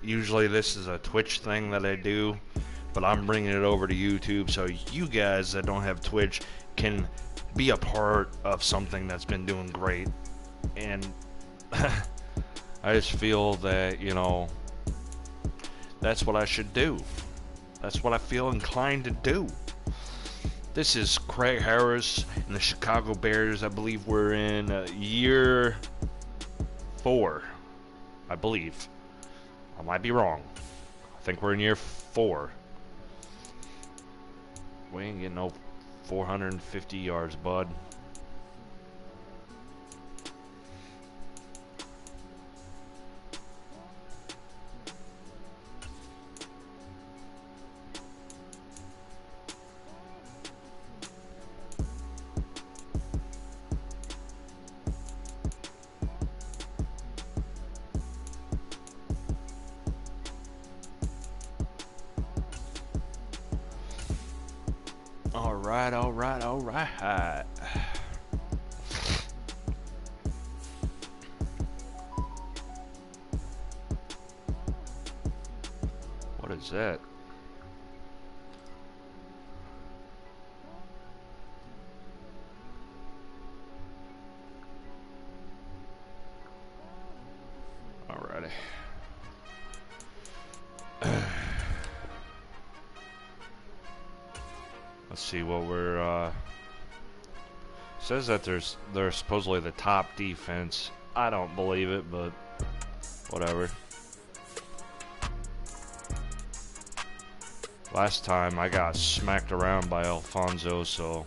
Usually this is a Twitch thing that I do, but I'm bringing it over to YouTube so you guys that don't have Twitch can be a part of something that's been doing great. And I just feel that, you know, that's what I should do. That's what I feel inclined to do. This is Craig Harris and the Chicago Bears. I believe we're in year 4. I believe. I might be wrong. I think we're in year 4. We ain't getting no 450 yards, bud. Alright. What is that? Alrighty. Let's see what we're says that they're supposedly the top defense. I don't believe it, but whatever. Last time I got smacked around by Alfonso, so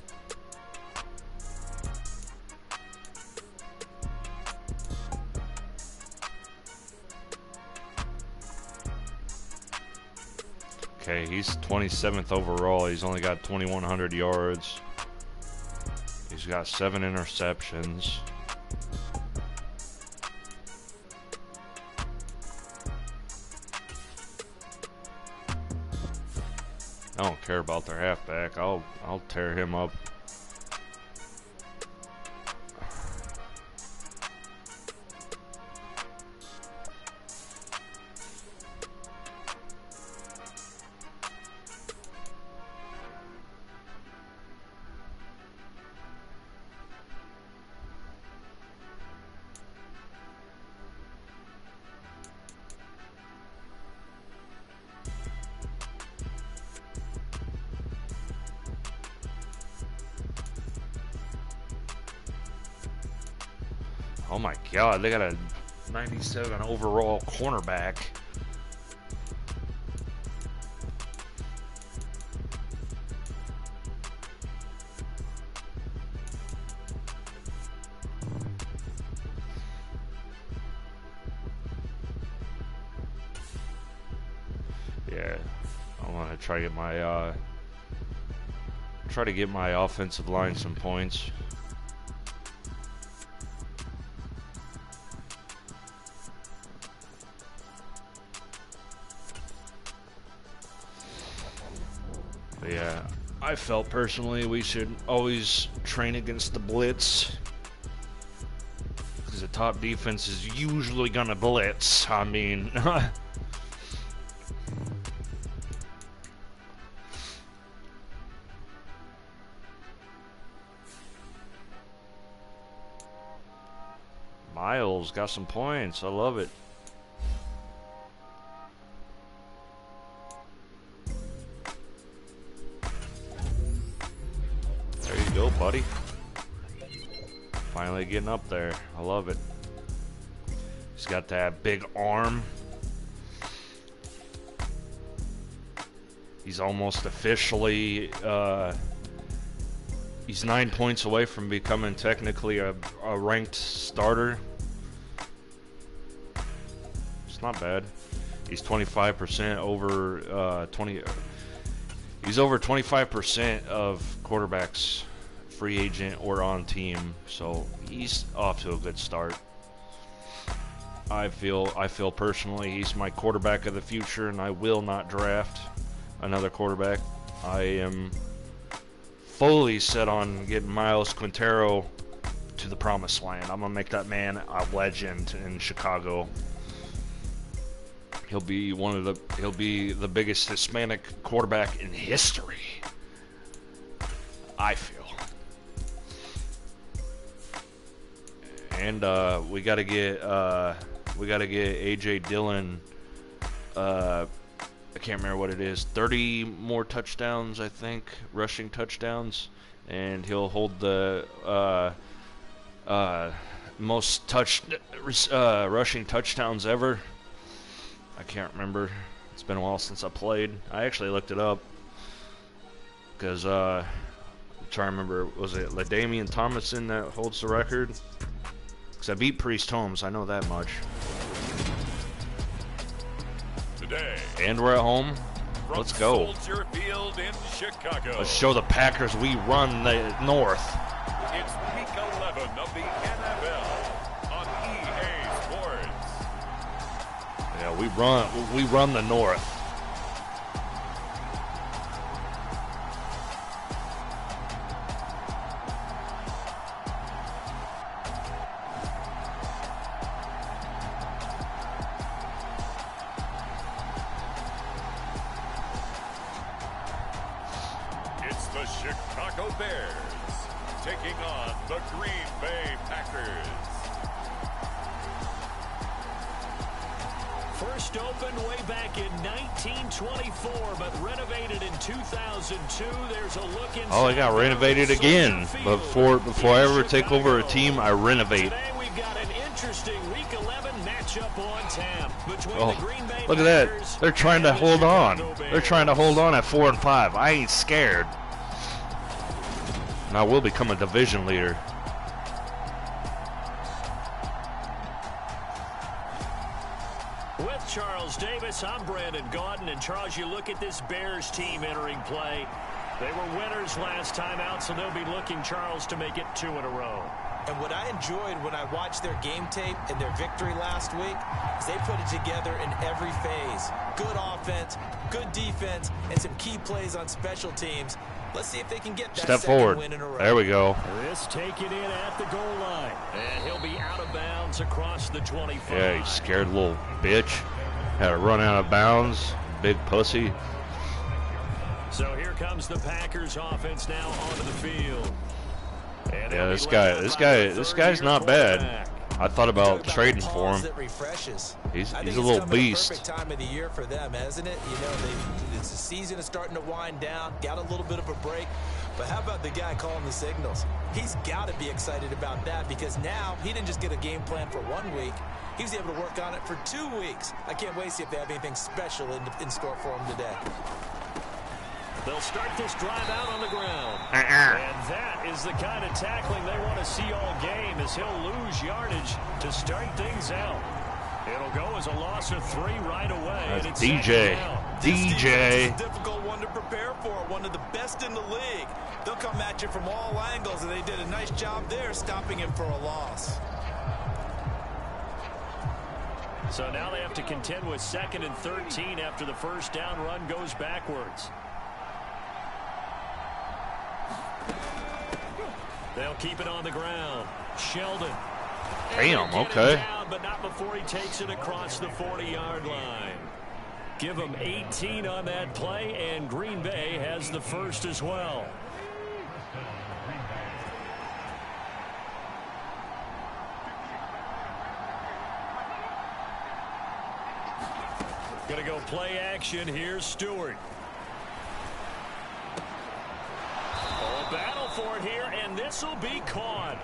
okay, he's 27th overall. He's only got 2,100 yards. He's got 7 interceptions. I don't care about their halfback. I'll tear him up. Oh my God, they got a 97 overall cornerback. Yeah, I want to try to get my offensive line some points. Yeah, I felt personally we should always train against the blitz, because the top defense is usually gonna blitz. I mean, Miles got some points. I love it. Go, buddy. Finally getting up there. I love it. He's got that big arm. He's almost officially he's 9 points away from becoming technically a ranked starter. It's not bad. He's 25% over 20. He's over 25% of quarterbacks free agent or on team, so he's off to a good start. I feel personally he's my quarterback of the future, and I will not draft another quarterback. I am fully set on getting Miles Quintero to the promised land. I'm gonna make that man a legend in Chicago. He'll be the biggest Hispanic quarterback in history, I feel. And we gotta get AJ Dillon. I can't remember what it is. 30 more touchdowns, I think, rushing touchdowns, and he'll hold the most rushing touchdowns ever. I can't remember. It's been a while since I played. I actually looked it up because I'm trying to remember. Was it LaDainian Tomlinson that holds the record? Because I beat Priest Holmes. I know that much. Today, and we're at home. Let's go. Soldier Field in Chicago. Let's show the Packers we run the North. It's week 11 of the NFL on EA Sports. Yeah, we run the North. It's the Chicago Bears taking on the Green Bay Packers. First opened way back in 1924, but renovated in 2002. There's a look inside. Oh, it got renovated again. Before I ever take over a team, I renovate. Today we've got an interesting Week 11 matchup on tap between the Green Bay look at that. Packers They're trying to and the hold on. Chicago Bears. They're trying to hold on at 4-5. I ain't scared. And I will become a division leader. With Charles Davis, I'm Brandon Gaudin. And Charles, you look at this Bears team entering play. They were winners last time out, so they'll be looking, Charles, to make it 2 in a row. And what I enjoyed when I watched their game tape and their victory last week is they put it together in every phase. Good offense, good defense, and some key plays on special teams. Let's see if they can get that Step second forward. win in a row. There we go. This taken in at the goal line. And he'll be out of bounds across the 25. Yeah, you scared little bitch. Had to run out of bounds. Big pussy. So here comes the Packers offense now onto the field. And Yeah, they'll be this guy's not bad. I thought about trading for him. That refreshes. He's I think a it's little come at a beast. perfect time of the year for them, hasn't it? You know, the season is starting to wind down, got a little bit of a break. But how about the guy calling the signals? He's got to be excited about that because now he didn't just get a game plan for 1 week. He was able to work on it for 2 weeks. I can't wait to see if they have anything special in store for him today. They'll start this drive out on the ground. And that is the kind of tackling they want to see all game as he'll lose yardage to start things out. It'll go as a loss of 3 right away. That's and it's DJ. DJ. It's a difficult one to prepare for, one of the best in the league. They'll come at you from all angles, and they did a nice job there stopping him for a loss. So now they have to contend with 2nd and 13 after the first down run goes backwards. They'll keep it on the ground. Sheldon. Damn, okay. Down, but not before he takes it across the 40-yard line. Give him 18 on that play, and Green Bay has the first as well. Gonna go play action. Here's Stewart. Battle for it here, and this will be caught.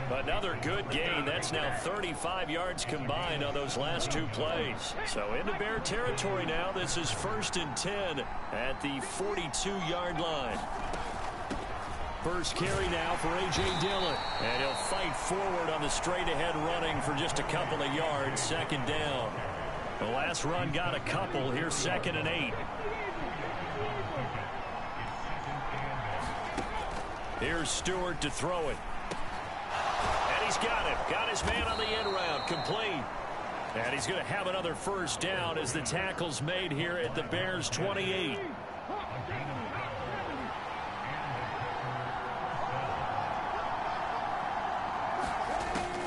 Another good gain. That's now 35 yards combined on those last 2 plays. So into Bear territory now. This is 1st and 10 at the 42-yard line. First carry now for A.J. Dillon. And he'll fight forward on the straight-ahead running for just a couple of yards. 2nd down. The last run got a couple. Here's 2nd and 8. Here's Stewart to throw it. And he's got it. Got his man on the end route. Complete. And he's going to have another first down as the tackle's made here at the Bears 28.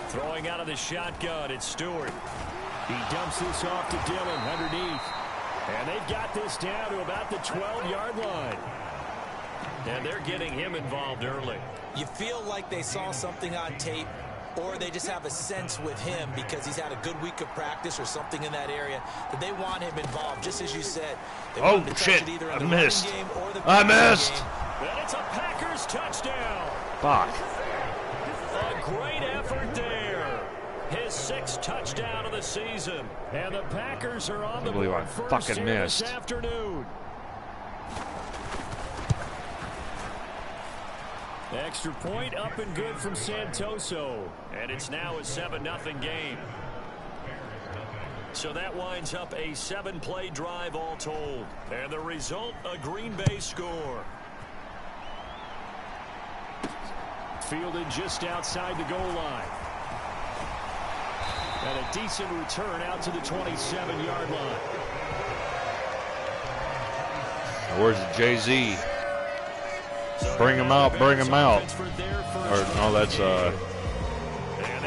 Throwing out of the shotgun, it's Stewart. He dumps this off to Dillon underneath. And they've got this down to about the 12-yard line. And they're getting him involved early. You feel like they saw something on tape, or they just have a sense with him because he's had a good week of practice or something in that area that they want him involved, just as you said. They want him to touch it either in the running game or the passing game. And it's a Packers touchdown. Fuck. A great effort there. His 6th touchdown of the season. And the Packers are on the board first here this afternoon. Extra point up and good from Santoso. And it's now a 7-0 game. So that winds up a 7-play drive all told. And the result, a Green Bay score. Fielded just outside the goal line. And a decent return out to the 27-yard line. Where's the Jay-Z? Bring him out, bring him out. Or no, that's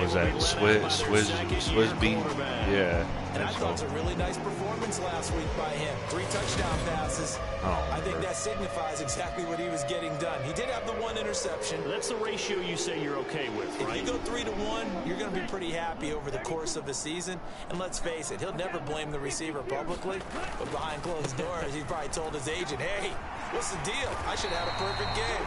was that Swizz beat? Yeah. And I thought it was a really nice performance last week by him. 3 touchdown passes. Oh, I think that signifies exactly what he was getting done. He did have the 1 interception. That's the ratio you say you're okay with, right? If you go 3-to-1, you're going to be pretty happy over the course of the season. And let's face it, he'll never blame the receiver publicly. But behind closed doors, he's probably told his agent, hey, what's the deal? I should have had a perfect game.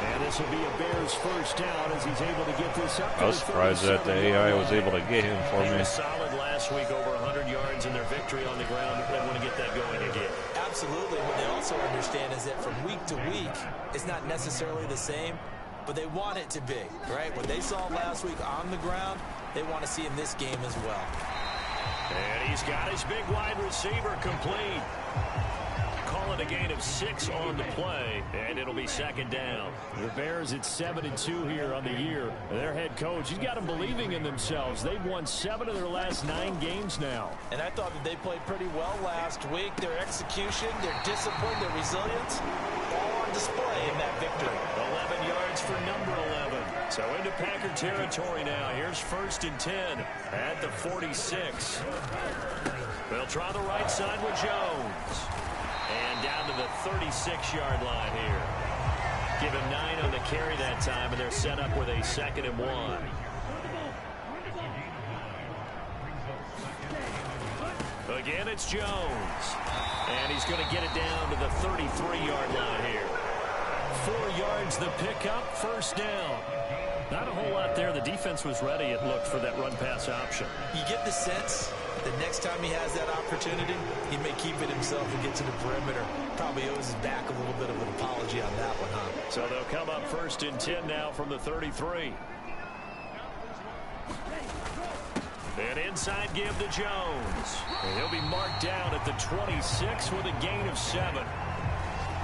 And this will be a Bears first down as he's able to get this up. I was surprised that the AI was able to get him for me. He was solid last week, over 100 yards in their victory on the ground. They want to get that going again. Absolutely. What they also understand is that from week to week, it's not necessarily the same, but they want it to be, right? What they saw last week on the ground, they want to see in this game as well. And he's got his big wide receiver complete. Call it a gain of 6 on the play, and it'll be 2nd down. The Bears at 7-2 here on the year. Their head coach, he's got them believing in themselves. They've won 7 of their last 9 games now. And I thought that they played pretty well last week. Their execution, their discipline, their resilience, all on display in that victory. 11 yards for number 11. So into Packer territory now. Here's 1st and 10 at the 46. They'll try the right side with Jones. And down to the 36-yard line here. Give him 9 on the carry that time, and they're set up with a 2nd and 1. Again, it's Jones. And he's going to get it down to the 33-yard line here. 4 yards the pickup, 1st down. Not a whole lot there. The defense was ready, it looked, for that run-pass option. You get the sense that next time he has that opportunity, he may keep it himself and get to the perimeter. Probably owes his back a little bit of an apology on that one, huh? So they'll come up 1st and 10 now from the 33. And inside give to Jones. And he'll be marked down at the 26 with a gain of 7.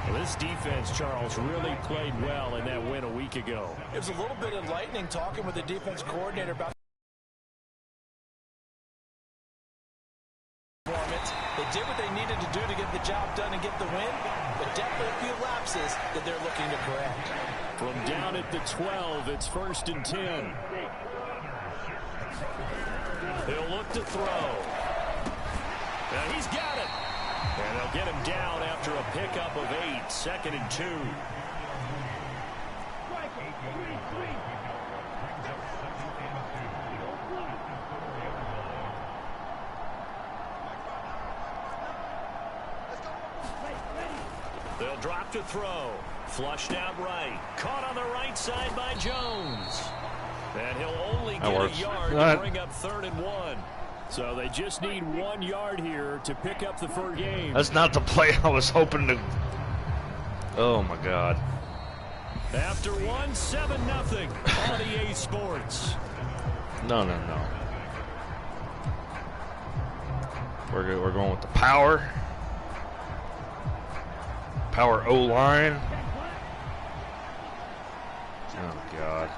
Well, this defense, Charles, really played well in that win a week ago. It was a little bit enlightening talking with the defense coordinator about performance. They did what they needed to do to get the job done and get the win, but definitely a few lapses that they're looking to correct. From down at the 12, it's 1st and 10. They'll look to throw. And he's got it. And they'll get him down after a pickup of 8, 2nd and 2. They'll drop to throw. Flushed out right. Caught on the right side by Jones. And he'll only get a yard to bring up 3rd and 1. So they just need 1 yard here to pick up the 1st game. That's not the play I was hoping to. Oh my God. After 1, 7-0 on EA Sports. No. We're going with the power. Power O-line. Oh God.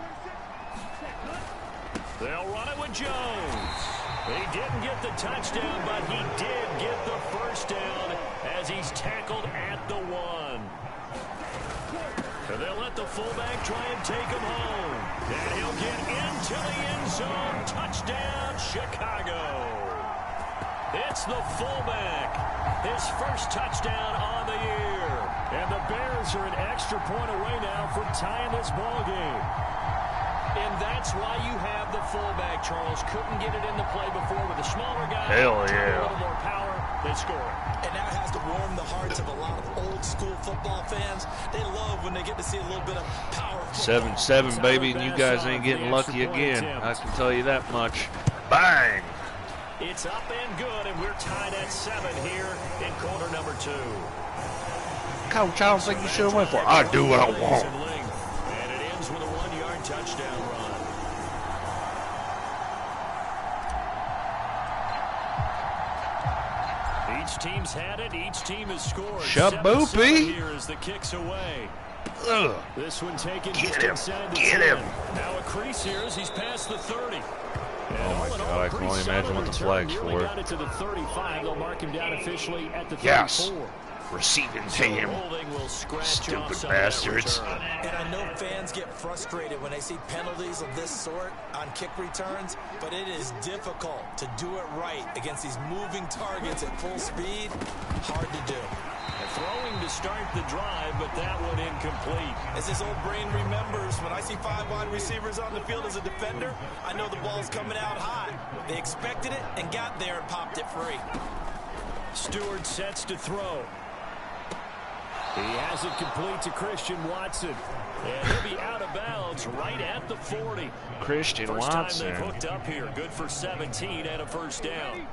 They'll run it with Jones. He didn't get the touchdown, but he did get the 1st down as he's tackled at the 1. And they'll let the fullback try and take him home. And he'll get into the end zone. Touchdown, Chicago. It's the fullback. His first touchdown on the year. And the Bears are an extra point away now from tying this ball game. And that's why you have the fullback, Charles. Couldn't get it in the play before with a smaller guy. Hell A yeah. little more power, they score. And that has to warm the hearts of a lot of old school football fans. They love when they get to see a little bit of power. 7-7, baby, and you guys ain't getting lucky again. I can tell you that much. Bang! It's up and good, and we're tied at 7 here in quarter number 2. Coach, I don't think you should have went for it. I do what I want. And it ends with a 1-yard touchdown run. Each team's had it. Each team has scored. Shaboopy. Here as the kicks away. Ugh. This one taken Get just him. inside the Get 10. him. Now a crease here as he's past the 30. Oh my God, I can only imagine what the flag's for. Got it to the 35. They'll mark him down officially at the 34. Yes. Receiving team. Stupid bastards. And I know fans get frustrated when they see penalties of this sort on kick returns, but it is difficult to do it right against these moving targets at full speed. Hard to do. Throwing to start the drive, but that one incomplete. As this old brain remembers, when I see 5 wide receivers on the field as a defender, I know the ball's coming out high. They expected it and got there and popped it free. Stewart sets to throw. He has it complete to Christian Watson. And he'll be out of bounds right at the 40. Christian First Watson. time they've hooked up here. Good for 17 and a first down.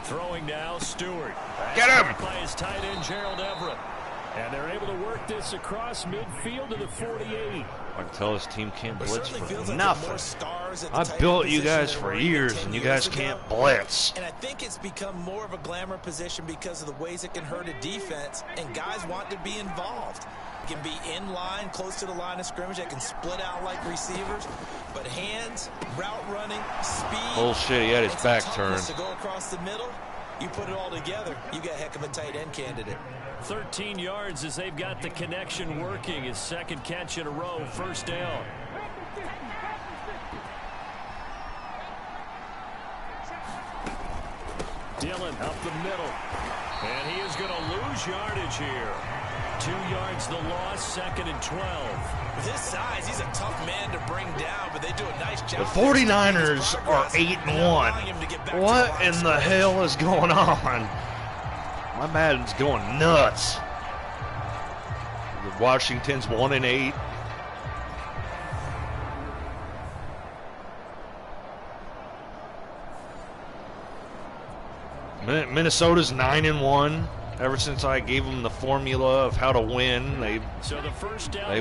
Throwing now, Stewart. Get him! By his tight end, Gerald Everett. And they're able to work this across midfield to the 48. I can tell this team can't blitz for Like nothing. I built you guys for years, and you guys can't blitz. And I think it's become more of a glamour position because of the ways it can hurt a defense, and guys want to be involved. Can be in line, close to the line of scrimmage. They can split out like receivers, but hands, route running, speed. Bullshit, he had his back turned. To go across the middle, you put it all together, you got a heck of a tight end candidate. 13 yards as they've got the connection working. His second catch in a row, first down. Dillon up the middle. And he is going to lose yardage here. 2 yards the loss, second and 12. With his size, he's a tough man to bring down, but they do a nice job. The 49ers are 8-1. What in the hell is going on? My Madden's going nuts. Washington's 1-8. Minnesota's 9-1. Ever since I gave them the formula of how to win, they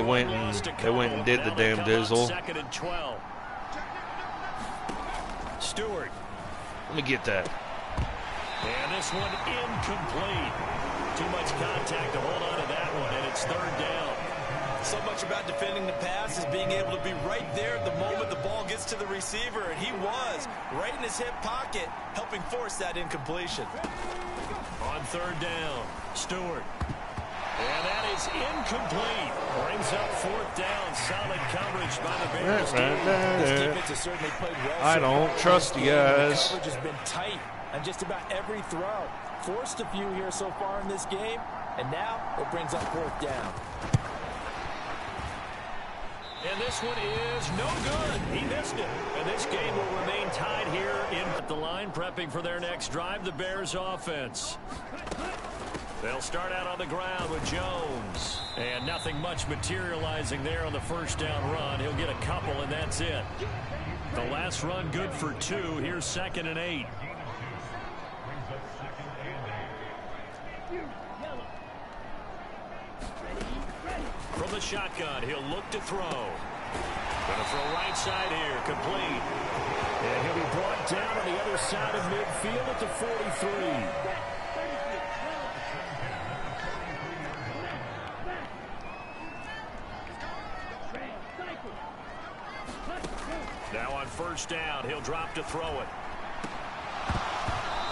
went and did the damn dizzle. Second and 12. Stewart. Let me get that. And this one incomplete. Too much contact to hold on to that one, and it's third down. So much about defending the pass is being able to be right there at the moment the ball gets to the receiver, and he was right in his hip pocket, helping force that incompletion. On third down, Stewart. And that is incomplete. Brings up fourth down. Solid coverage by the Bears. This defense has certainly played well. I don't trust you guys. The coverage has been tight on just about every throw. Forced a few here so far in this game, and now it brings up fourth down. And this one is no good. He missed it. And this game will remain tied here in the line, prepping for their next drive, the Bears offense. They'll start out on the ground with Jones. And nothing much materializing there on the first down run. He'll get a couple, and that's it. The last run good for 2. Here's second and 8. From the shotgun, he'll look to throw. Gonna throw right side here, complete. And he'll be brought down on the other side of midfield at the 43. Now on first down, he'll drop to throw it.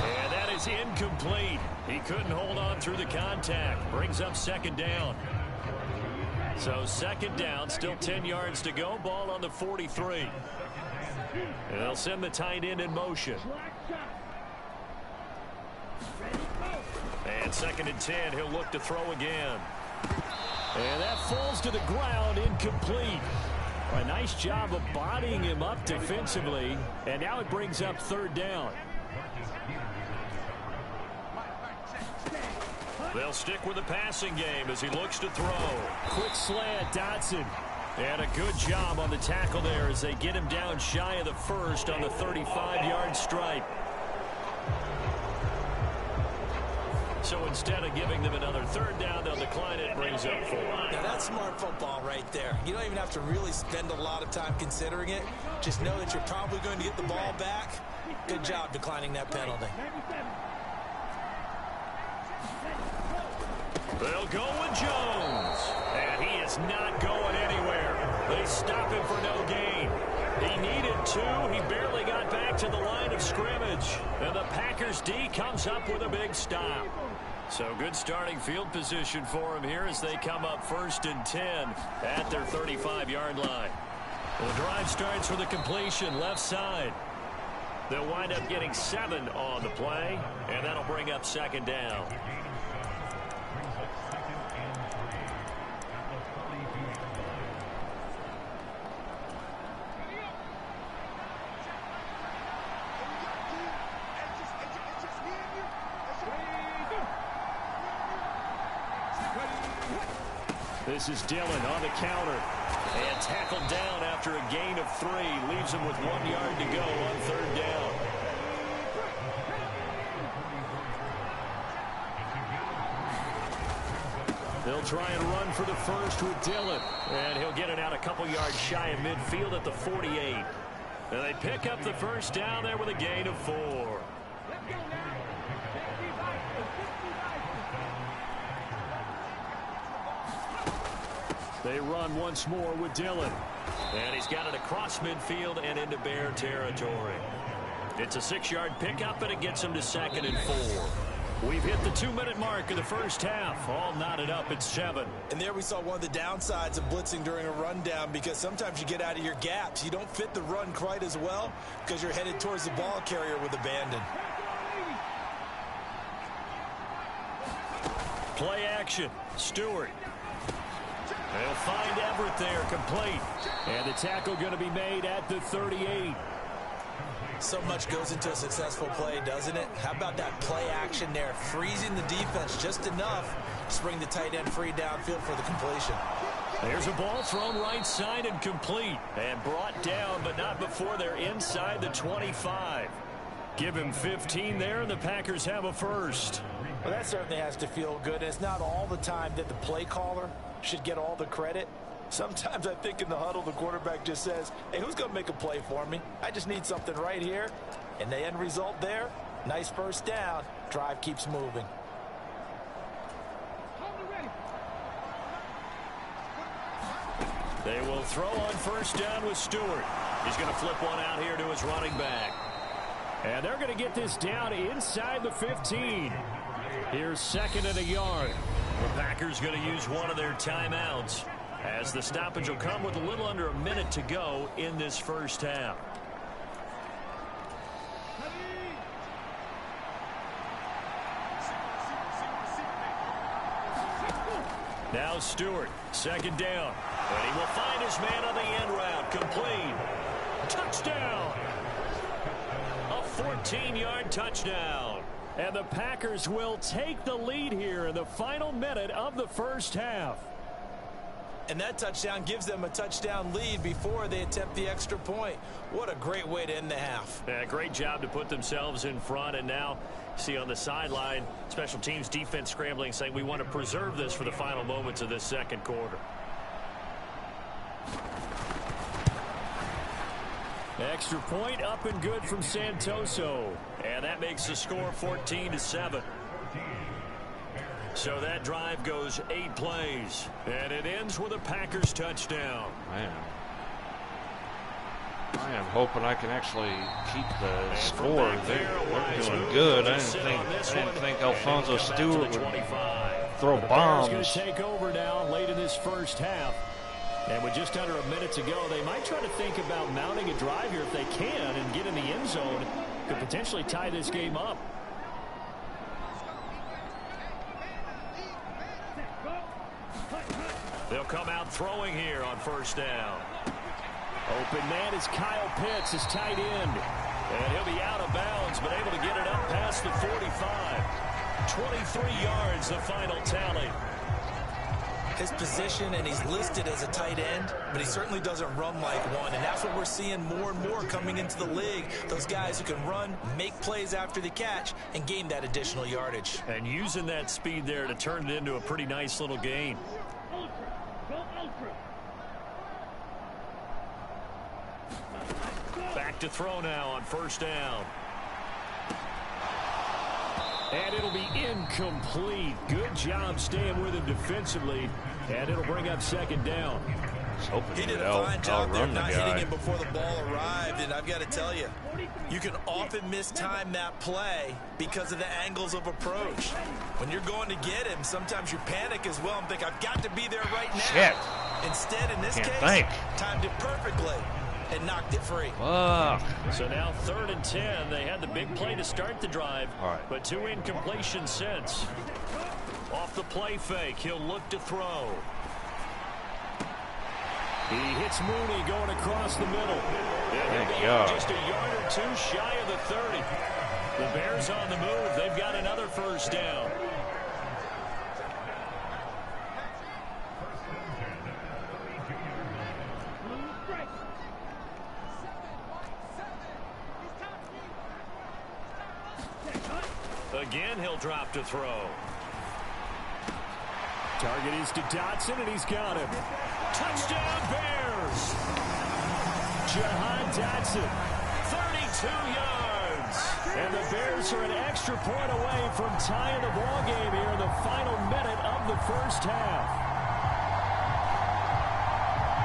And that is incomplete. He couldn't hold on through the contact. Brings up second down. So second down, still 10 yards to go. Ball on the 43. And they'll send the tight end in motion. And second and 10, he'll look to throw again. And that falls to the ground, incomplete. A nice job of bodying him up defensively. And now it brings up third down. They'll stick with the passing game as he looks to throw. Quick slant, Dotson. And a good job on the tackle there as they get him down shy of the first on the 35-yard stripe. So instead of giving them another third down, they'll decline it. Brings up 4. Now that's smart football right there. You don't even have to really spend a lot of time considering it. Just know that you're probably going to get the ball back. Good job declining that penalty. They'll go with Jones. And he is not going anywhere. They stop him for no gain. He needed 2. He barely got back to the line of scrimmage. And the Packers D comes up with a big stop. So good starting field position for him here as they come up first and 10 at their 35-yard line. The drive starts with a completion left side. They'll wind up getting 7 on the play, and that'll bring up second down. This is Dillon on the counter. And tackled down after a gain of 3. Leaves him with 1 yard to go on third down. They'll try and run for the first with Dillon. And he'll get it out a couple yards shy of midfield at the 48. And they pick up the first down there with a gain of 4. They run once more with Dillon. And he's got it across midfield and into Bear territory. It's a 6-yard pickup, and it gets him to second and 4. We've hit the 2-minute mark of the first half. All knotted up at 7. And there we saw one of the downsides of blitzing during a rundown, because sometimes you get out of your gaps. You don't fit the run quite as well because you're headed towards the ball carrier with abandon. Play action. Stewart. They'll find Everett there, complete. And the tackle going to be made at the 38. So much goes into a successful play, doesn't it? How about that play action there? Freezing the defense just enough to bring the tight end free downfield for the completion. There's a ball thrown right side and complete. And brought down, but not before they're inside the 25. Give him 15 there, and the Packers have a first. Well, that certainly has to feel good. It's not all the time that the play caller should get all the credit. Sometimes I think in the huddle, the quarterback just says, hey, who's going to make a play for me? I just need something right here. And the end result there, nice first down. Drive keeps moving. They will throw on first down with Stewart. He's going to flip one out here to his running back. And they're going to get this down inside the 15. Here's second and a yard. The Packers going to use one of their timeouts as the stoppage will come with a little under a minute to go in this first half. Now Stewart, second down. And he will find his man on the end route. Complete. Touchdown. A 14-yard touchdown. And the Packers will take the lead here in the final minute of the first half. And that touchdown gives them a touchdown lead before they attempt the extra point. What a great way to end the half. Yeah, great job to put themselves in front. And now, see on the sideline, special teams defense scrambling, saying we want to preserve this for the final moments of this second quarter. Extra point up and good from Santoso. And that makes the score 14-7. So that drive goes 8 plays. And it ends with a Packers touchdown. Man, I am hoping I can actually keep the score. They're doing good. I didn't think Alfonso Stewart would throw The bombs. Bears going to take over now late in this first half. And with just under a minute to go, they might try to think about mounting a drive here if they can and get in the end zone. Could potentially tie this game up. They'll come out throwing here on first down. Open man is Kyle Pitts, his tight end. And he'll be out of bounds, but able to get it up past the 45. 23 yards, the final tally. His position, and he's listed as a tight end, but he certainly doesn't run like one, and that's what we're seeing more and more coming into the league. Those guys who can run, make plays after the catch, and gain that additional yardage. And using that speed there to turn it into a pretty nice little gain. Back to throw now on first down. And it'll be incomplete. Good job staying with him defensively. And it'll bring up second down. He did a fine job there not hitting him before the ball arrived. And I've got to tell you, you can often mistime that play because of the angles of approach. When you're going to get him, sometimes you panic as well and think, I've got to be there right now. Shit. Instead, in this case, timed it perfectly and knocked it free. So now 3rd and 10. They had the big play to start the drive, but 2 incompletions since. Off the play fake, he'll look to throw. He hits Mooney going across the middle. Just a yard or 2 shy of the 30. The Bears on the move. They've got another first down. Again, he'll drop to throw. Target is to Dotson, and he's got him. Touchdown, Bears! Jahan Dotson, 32 yards. And the Bears are an extra point away from tying the ball game here in the final minute of the first half.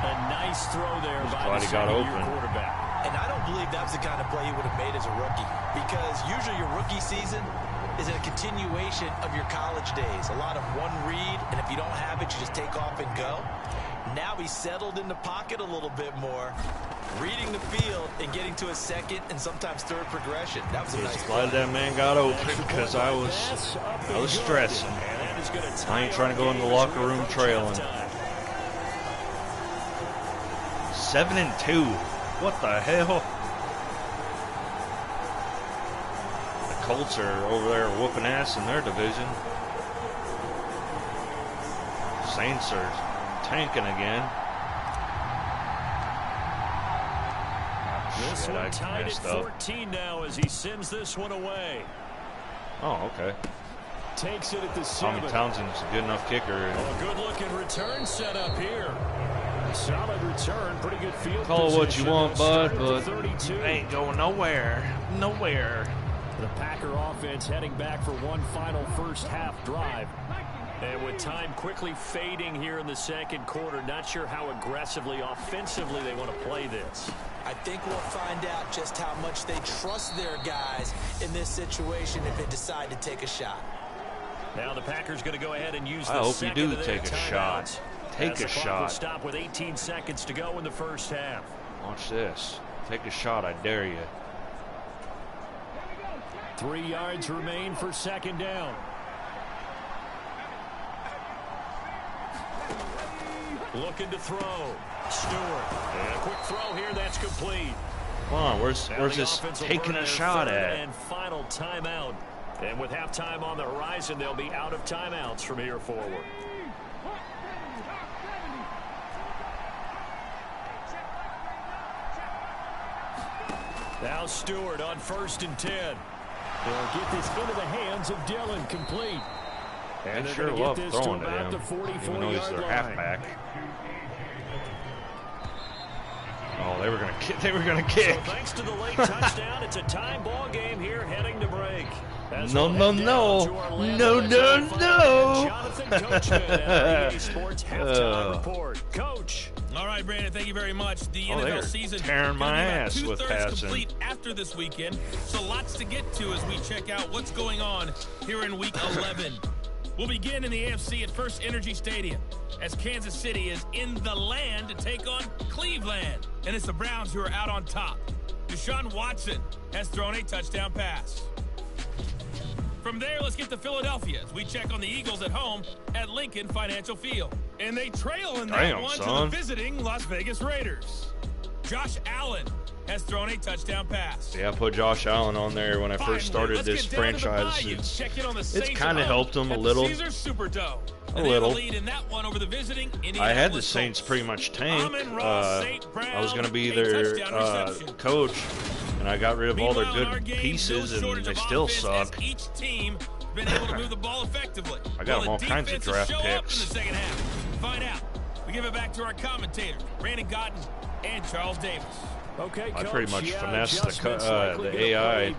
A nice throw there by the second-year quarterback. And I don't believe that's the kind of play he would have made as a rookie, because usually your rookie season is a continuation of your college days. A lot of one read, and if you don't have it, you just take off and go. Now he's settled in the pocket a little bit more, reading the field and getting to a second and sometimes third progression. That was a nice play. Glad that man got open because I was stressing. I ain't trying to go in the locker room trailing. 7-2. What the hell? The Colts are over there whooping ass in their division. Saints are tanking again. This one tied at 14 now as he sends this one away. Oh, okay. Takes it at the 7. Tommy Townsend's a good enough kicker. A good-looking return set up here. Solid return, pretty good field Call it what you want, bud, but ain't going nowhere. Nowhere. The Packer offense heading back for one final first half drive. And with time quickly fading here in the second quarter, not sure how aggressively, offensively they want to play this. I think we'll find out just how much they trust their guys in this situation if they decide to take a shot. Now the Packers going to go ahead and use the I hope you do second take a shot. Take a shot. Stop with 18 seconds to go in the first half. Watch this. Take a shot, I dare you. 3 yards remain for second down. Looking to throw. Stewart. And a quick throw here. That's complete. Come on, where's this taking a shot at? And final timeout. And with halftime on the horizon, they'll be out of timeouts from here forward. Now Stewart on 1st and 10. They'll get this into the hands of Dillon, complete. And they sure love throwing to him, even though he's their halfback. Oh, they were gonna kick. So thanks to the late touchdown, it's a time ball game here heading to break. No. Jonathan Coachman at the Sports Halftime Report. Coach. All right, Brandon, thank you very much. The NFL season tearing my ass with passing. Complete after this weekend, so lots to get to as we check out what's going on here in Week 11. will begin in the AFC at First Energy Stadium as Kansas City is in the land to take on Cleveland. And it's the Browns who are out on top. Deshaun Watson has thrown a touchdown pass. From there, let's get to Philadelphia as we check on the Eagles at home at Lincoln Financial Field. And they trail in that one to the visiting Las Vegas Raiders. Josh Allen has thrown a touchdown pass. Yeah, I put Josh Allen on there when I first started this franchise. It's kind of helped him a little. A little. I had the Saints pretty much tanked. I was going to be their coach, and I got rid of all their good pieces, and they still suck. Been able to move the ball effectively. I got them all kinds of draft picks. In the second half. Find out. We give it back to our commentators, Brandon Godden and Charles Davis. Okay, I pretty much finessed the AI.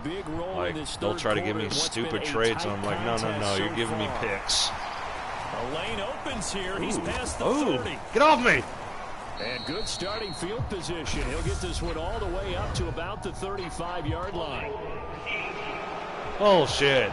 Like, they'll try to give me stupid trades, and I'm like, no, you're giving me picks. A lane opens here. He's past the 30. Get off me! And good starting field position. He'll get this one all the way up to about the 35-yard line. Oh, shit.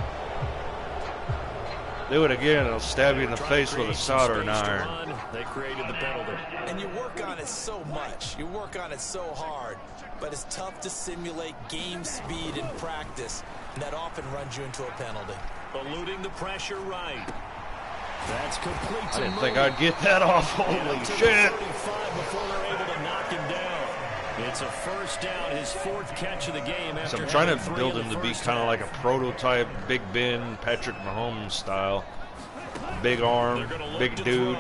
Do it again, I'll stab you in the face with a soldering iron. They created the penalty. And you work on it so much. You work on it so hard. But it's tough to simulate game speed in practice. And that often runs you into a penalty. Eluding the pressure right. That's complete. I didn't think I'd get that off. Holy shit. Before they're able to knock him down. It's a first down, his fourth catch of the game. So I'm trying to build him to be kind of like a prototype Big Ben, Patrick Mahomes style. Big arm, big dude.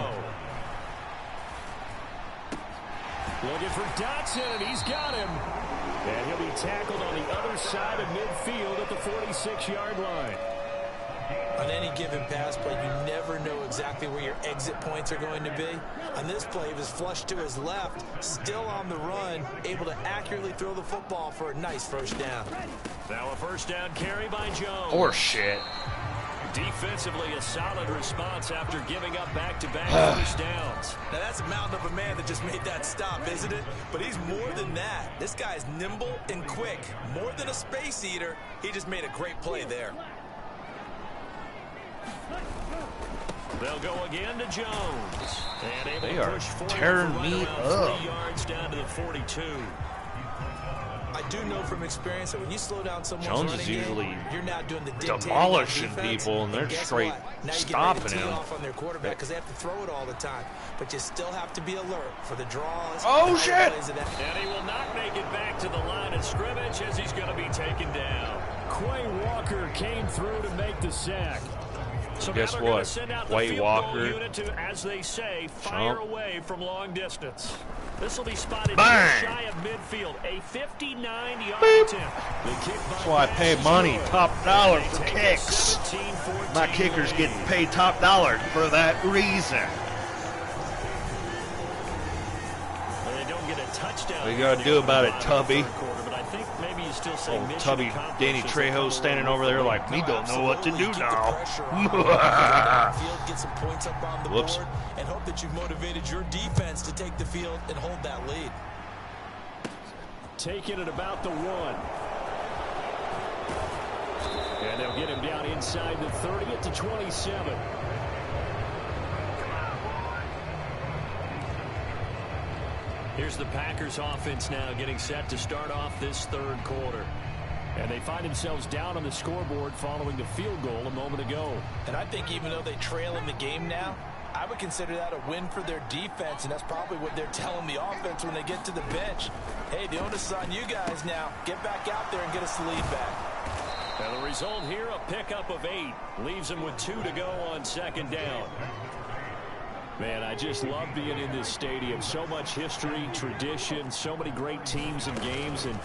Looking for Dotson, and he's got him. And he'll be tackled on the other side of midfield at the 46-yard line. On any given pass play, you never know exactly where your exit points are going to be. On this play, he was flushed to his left, still on the run, able to accurately throw the football for a nice first down. Now a first down carry by Jones. Or shit. Defensively, a solid response after giving up back-to-back first downs. Now that's a mountain of a man that just made that stop, isn't it? But he's more than that. This guy's nimble and quick. More than a space eater, he just made a great play there. They'll go again to Jones. And able they to are push tearing right me up. 3 up. yards down to the 42. I do know from experience that when you slow down someone's Jones running is usually game, you're not doing the dictating demolishing defense, people, and they're straight stopping him. Off on their quarterback because they have to throw it all the time, but you still have to be alert for the draws. Oh shit! And he will not make it back to the line of scrimmage as he's going to be taken down. Quay Walker came through to make the sack. So guess what? Quay Walker, to, as they say, fire away from long distance. This will be spotted shy of midfield. A 59-yard attempt. That's why I pay money, top dollar for kicks. My kickers getting paid top dollar for that reason. They don't get a touchdown. What you gotta do about it, Tubby? Oh, Tubby, Danny Trejo standing over there like, we don't know what to do now. Get some points up on the board and hope that you've motivated your defense to take the field and hold that lead. Take it at about the 1. And they'll get him down inside the 30 at the 27. Here's the Packers offense now getting set to start off this third quarter. And they find themselves down on the scoreboard following the field goal a moment ago. And I think even though they trail in the game now, I would consider that a win for their defense, and that's probably what they're telling the offense when they get to the bench. Hey, the onus is on you guys now. Get back out there and get us the lead back. And the result here, a pickup of 8. Leaves them with 2 to go on second down. Man, I just love being in this stadium. So much history, tradition, so many great teams and games, and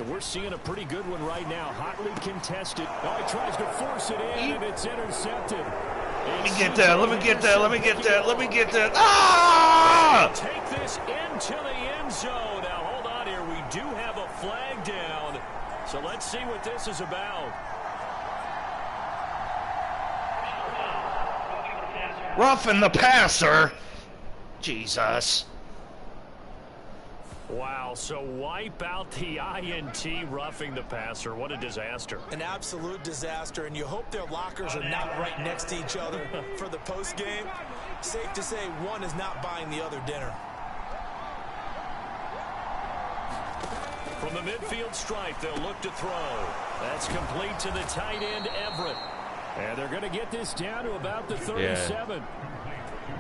we're seeing a pretty good one right now. Hotly contested. Oh, he tries to force it in, and it's intercepted. Let me get that, let me get that, let me get that, let me get that. Ah! Take this into the end zone. Now, hold on here. We do have a flag down, so let's see what this is about. Roughing the passer. Jesus. Wow, so wipe out the INT, roughing the passer. What a disaster. An absolute disaster, and you hope their lockers are not right next to each other for the postgame. Safe to say one is not buying the other dinner. From the midfield stripe, they'll look to throw. That's complete to the tight end, Everett. And they're going to get this down to about the 37. Yeah.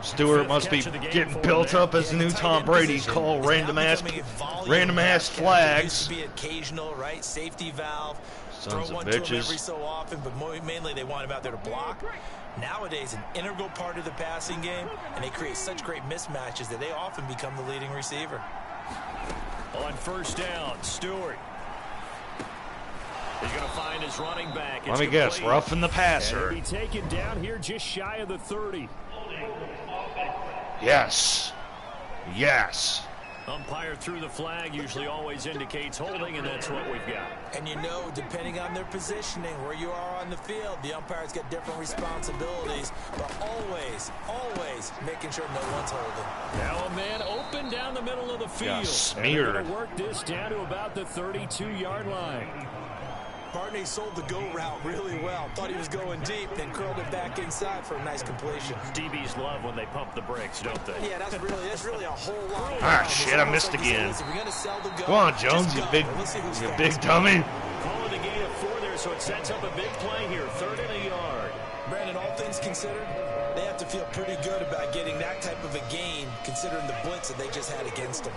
Stewart must be getting built up as the new Tom Brady. Call random ass flags. Be occasional, right? Safety valve. Sons Throw one of to him bitches. every so often, but mainly they want him out there to block. Nowadays, an integral part of the passing game, and they create such great mismatches that they often become the leading receiver. On first down, Stewart. He's going to find his running back. Let me guess, roughing the passer. And he'll be taken down here just shy of the 30. Yes. Yes. Umpire threw the flag, usually always indicates holding, and that's what we've got. And you know, depending on their positioning, where you are on the field, the umpire's got different responsibilities, but always, always making sure no one's holding. Now a man open down the middle of the field. Smeared. And they're going to work this down to about the 32-yard line. Barney sold the go route really well. Thought he was going deep, then curled it back inside for a nice completion. DBs love when they pump the brakes, don't they? Yeah, that's really a whole lot. Ah, shit, I missed again. Come on, Jones, you big dummy. Calling the game of 4 there, so it sets up a big play here. 3rd and a yard. Brandon, all things considered, they have to feel pretty good about getting that type of a gain, considering the blitz that they just had against them.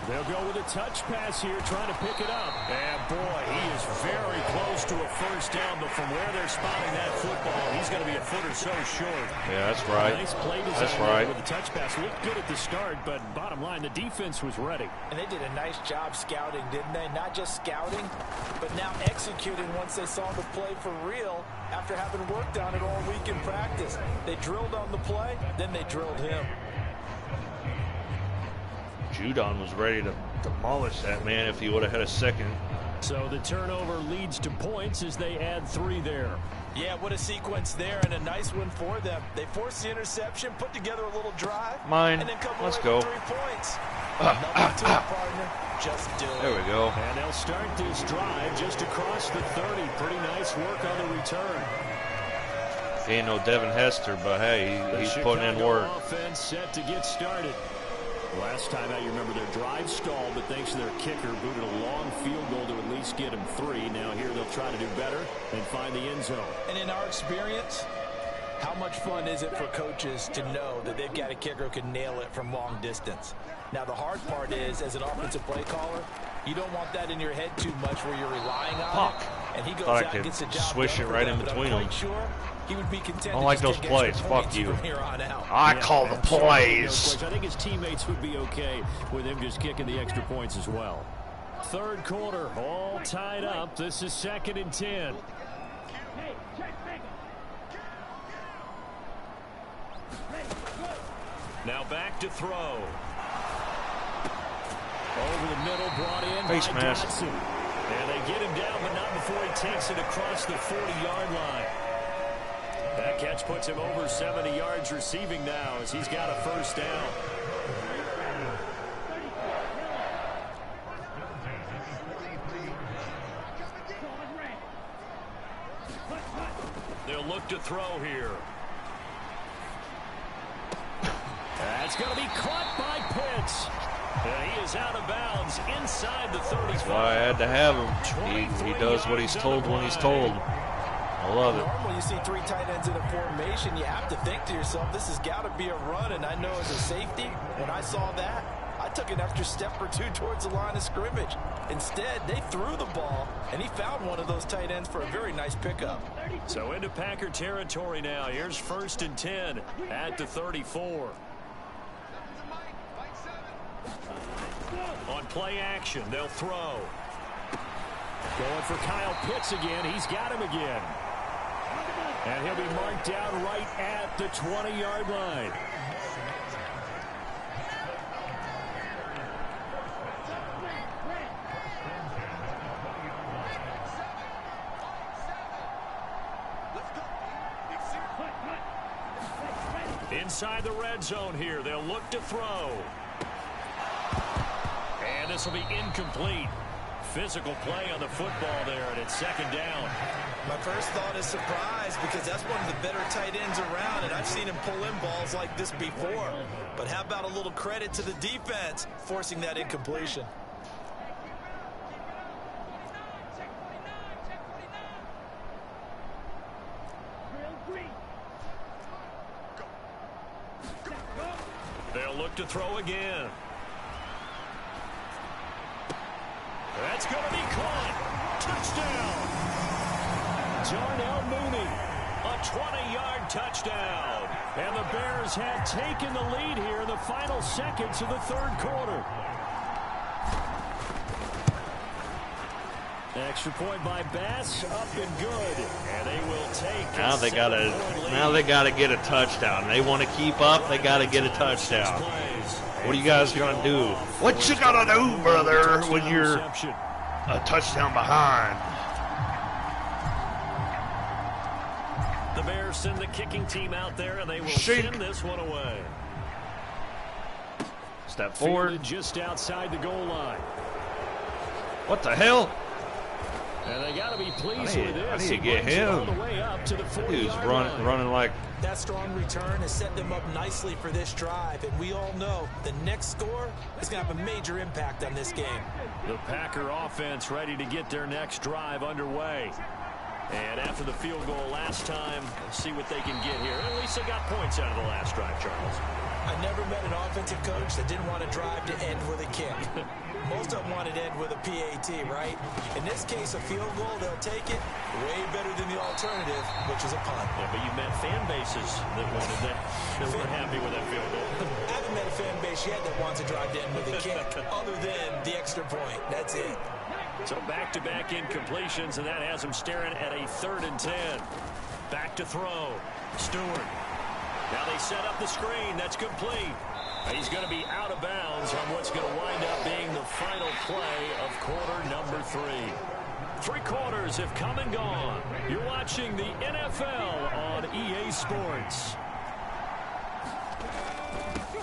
They'll go with a touch pass here, trying to pick it up. And boy, he is very close to a first down, but from where they're spotting that football, he's going to be a foot or so short. Yeah, that's right. Nice play design. That's right. With the touch pass. Looked good at the start, but bottom line, the defense was ready. And they did a nice job scouting, didn't they? Not just scouting, but now executing once they saw the play for real after having worked on it all week in practice. They drilled on the play, then they drilled him. Judon was ready to demolish that man if he would have had a second. So the turnover leads to points as they add 3 there. Yeah, what a sequence there, and a nice one for them. They forced the interception, put together a little drive, Mine. and then come Let's away go. with 3 points. Nothing to it, partner. Just do it. There we go. And they'll start this drive just across the 30. Pretty nice work on the return. He ain't no Devin Hester, but hey, he's putting in work. Offense set to get started. Last time out, you remember their drive stalled, but thanks to their kicker, booted a long field goal to at least get them 3. Now here they'll try to do better and find the end zone. And in our experience, how much fun is it for coaches to know that they've got a kicker who can nail it from long distance? Now, the hard part is, as an offensive play caller, you don't want that in your head too much where you're relying on it. And he goes out and gets a job swish it right in between them. Sure he would be content. I don't like those plays. Fuck you. I call the Absolutely. plays. I think his teammates would be okay with him just kicking the extra points as well. 3rd quarter, all tied up. This is 2nd and 10. Now back to throw. Over the middle, brought in Face by mask. Dodson. And they get him down, but not before he takes it across the 40-yard line. That catch puts him over 70 yards receiving now as he's got a first down. They'll look to throw here. That's going to be caught by Pitts. He is out of bounds inside the 35. That's why I had to have him. He does what he's told when he's told. I love it. Normally, you see 3 tight ends in a formation, you have to think to yourself, this has got to be a run. And I know as a safety, when I saw that, I took an extra step or 2 towards the line of scrimmage. Instead, they threw the ball, and he found one of those tight ends for a very nice pickup. So into Packer territory now. Here's 1st and 10 at the 34. On play action, they'll throw. Going for Kyle Pitts again. He's got him again. And he'll be marked down right at the 20-yard line. Inside the red zone here, they'll look to throw. And this will be incomplete. Physical play on the football there, and it's second down. My first thought is surprise, because that's one of the better tight ends around, and I've seen him pull in balls like this before. But how about a little credit to the defense forcing that incompletion? They'll look to throw again. That's going to be caught. Touchdown. Darnell Mooney, a 20-yard touchdown. And the Bears have taken the lead here in the final seconds of the third quarter. Extra point by Bass, up and good. And they will take. Now they gotta get a touchdown. They want to keep up. They gotta get a touchdown. What are you guys gonna do? What you gonna do, brother, when you're a touchdown behind? The Bears send the kicking team out there, and they will send this one away. Step forward. Just outside the goal line. What the hell? And they got to be pleased with this. I need to get him. All the way up to the 40-yard line. running like. That strong return has set them up nicely for this drive, and we all know the next score is going to have a major impact on this game. The Packer offense ready to get their next drive underway. And after the field goal last time, let's see what they can get here. At least they got points out of the last drive, Charles. I never met an offensive coach that didn't want a drive to end with a kick. Most of them want it to end with a PAT, right? In this case, a field goal, they'll take it way better than the alternative, which is a punt. Yeah, but you've met fan bases that wanted that weren't happy with that field goal. I haven't met a fan base yet that wants a drive to end with a kick, other than the extra point. That's it. So back-to-back incompletions, and that has them staring at a 3rd and 10. Back to throw. Stewart. Now they set up the screen. That's complete. He's going to be out of bounds on what's going to wind up being the final play of quarter number 3. 3 quarters have come and gone. You're watching the NFL on EA Sports.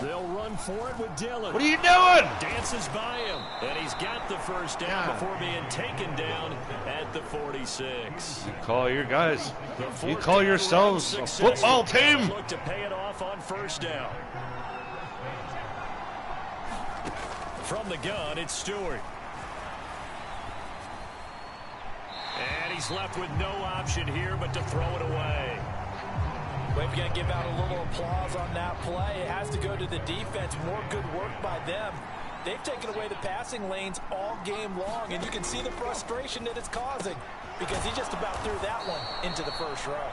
They'll run for it with Dillon. What are you doing? Dances by him, and he's got the first down before being taken down at the 46. You call your guys. You call yourselves a football team. Look to pay it off on first down. From the gun, it's Stewart. And he's left with no option here but to throw it away. We've got to give out a little applause on that play. It has to go to the defense. More good work by them. They've taken away the passing lanes all game long, and you can see the frustration that it's causing because he just about threw that one into the first row.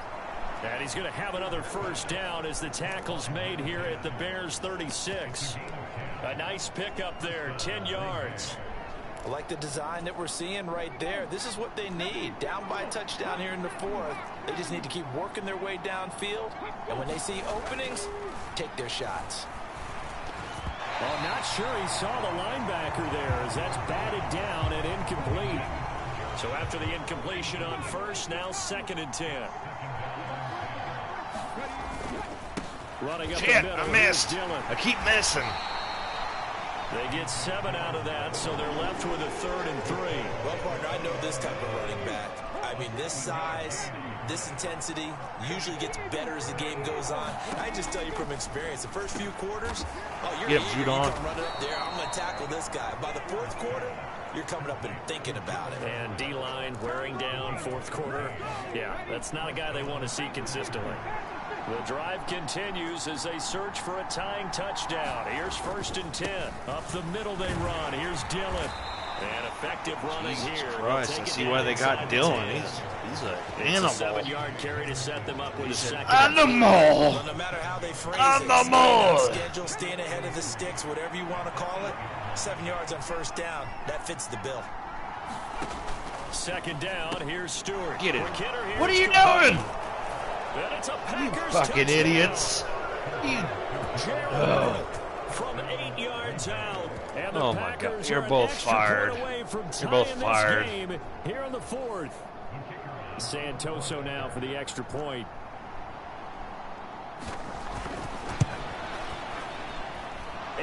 And he's going to have another first down as the tackle's made here at the Bears 36. A nice pickup there, 10 yards. I like the design that we're seeing right there. This is what they need. Down by a touchdown here in the 4th. They just need to keep working their way downfield. And when they see openings, take their shots. Well, I'm not sure he saw the linebacker there as that's batted down and incomplete. So after the incompletion on first, now 2nd and 10. Running up the middle, I missed. I keep missing. They get 7 out of that, so they're left with a 3rd and 3. Well, partner, I know this type of running back. I mean, this size, this intensity usually gets better as the game goes on. I just tell you from experience, the first few quarters, you're eager, you come running up there, I'm going to tackle this guy. By the 4th quarter, you're coming up and thinking about it. And D-line wearing down 4th quarter. Yeah, that's not a guy they want to see consistently. The drive continues as they search for a tying touchdown. Here's 1st and 10. Up the middle they run. Here's Dillon. And effective running here. Christ, I see why they got Dillon. He's an animal. It's a 7-yard carry to set them up with a second. Animal! Well, no matter how they phrase animal! It, schedule, staying ahead of the sticks, whatever you want to call it, 7 yards on first down. That fits the bill. 2nd down. Here's Stewart. Get it. What are you doing? And it's a Packers fucking touchdown. Idiots. From 8 yards out. And the Oh my Packers God, you're both fired. You're both fired. Here in the 4th. Santoso now for the extra point.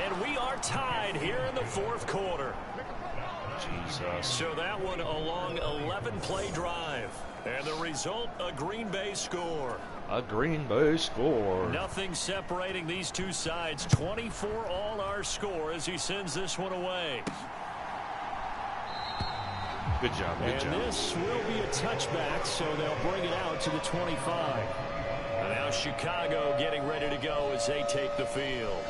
And we are tied here in the fourth quarter. Jesus. So that one a long 11-play drive. And the result, a Green Bay score. A Green Bay score. Nothing separating these two sides. 24 all our score as he sends this one away. Good job, good job. And this will be a touchback, so they'll bring it out to the 25. And now Chicago getting ready to go as they take the field.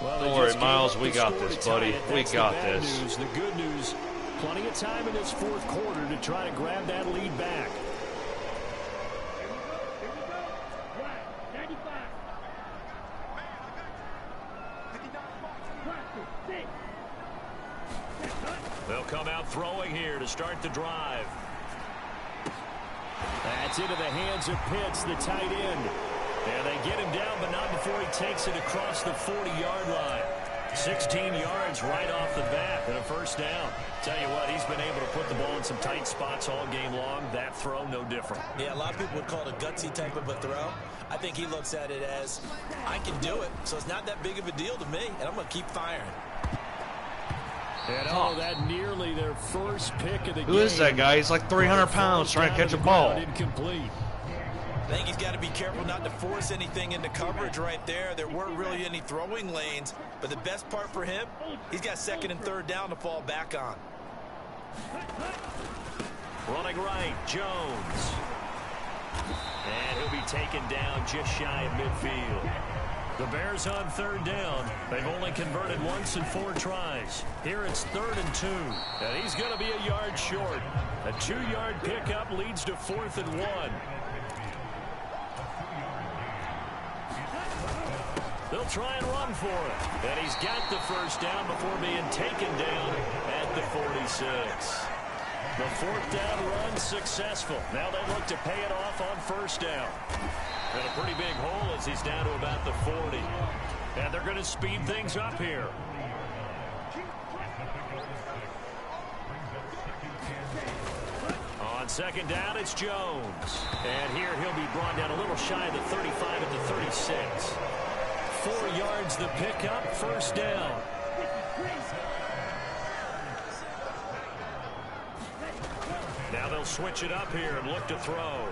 Well, don't worry, Miles, we got this, buddy. We got this. News. The good news, plenty of time in this fourth quarter to try to grab that lead back. They'll come out throwing here to start the drive. That's into the hands of Pitts, the tight end. And they get him down, but not before he takes it across the 40-yard line. 16 yards right off the bat and a first down. Tell you what, he's been able to put the ball in some tight spots all game long. That throw, no different. Yeah, a lot of people would call it a gutsy type of a throw. I think he looks at it as, I can do it, so it's not that big of a deal to me, and I'm going to keep firing. And oh, that nearly their first pick of the game. Who is that guy? He's like 300 pounds trying to catch a ball. Incomplete. I think he's got to be careful not to force anything into coverage right there. There weren't really any throwing lanes, but the best part for him, he's got second and third down to fall back on. Running right, Jones. And he'll be taken down just shy of midfield. The Bears on third down. They've only converted once in 4 tries. Here it's 3rd and 2. And he's going to be a yard short. A 2-yard pickup leads to 4th and 1. They'll try and run for it. And he's got the first down before being taken down at the 46. The 4th down run successful. Now they look to pay it off on first down. And a pretty big hole as he's down to about the 40. And they're going to speed things up here. On second down, it's Jones. And here he'll be brought down a little shy of the 35 at the 36. 4 yards the pickup, first down. Now they'll switch it up here and look to throw.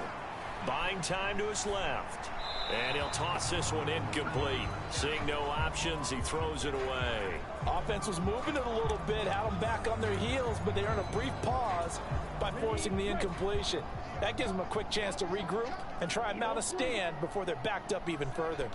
Buying time to his left. And he'll toss this one incomplete. Seeing no options, he throws it away. Offense was moving it a little bit, had them back on their heels, but they earn a brief pause by forcing the incompletion. That gives them a quick chance to regroup and try and mount a stand before they're backed up even further.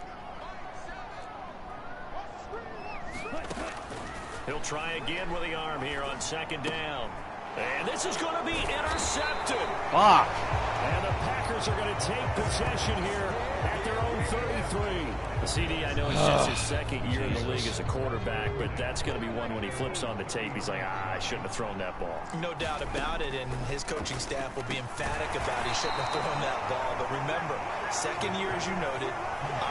He'll try again with the arm here on second down. And this is going to be intercepted. Fuck. And the Packers are going to take possession here at their own 33. The CD, I know it's just his second year in the league as a quarterback, but that's going to be one when he flips on the tape. He's like, I shouldn't have thrown that ball. No doubt about it, and his coaching staff will be emphatic about he shouldn't have thrown that ball. But remember, second year, as you noted,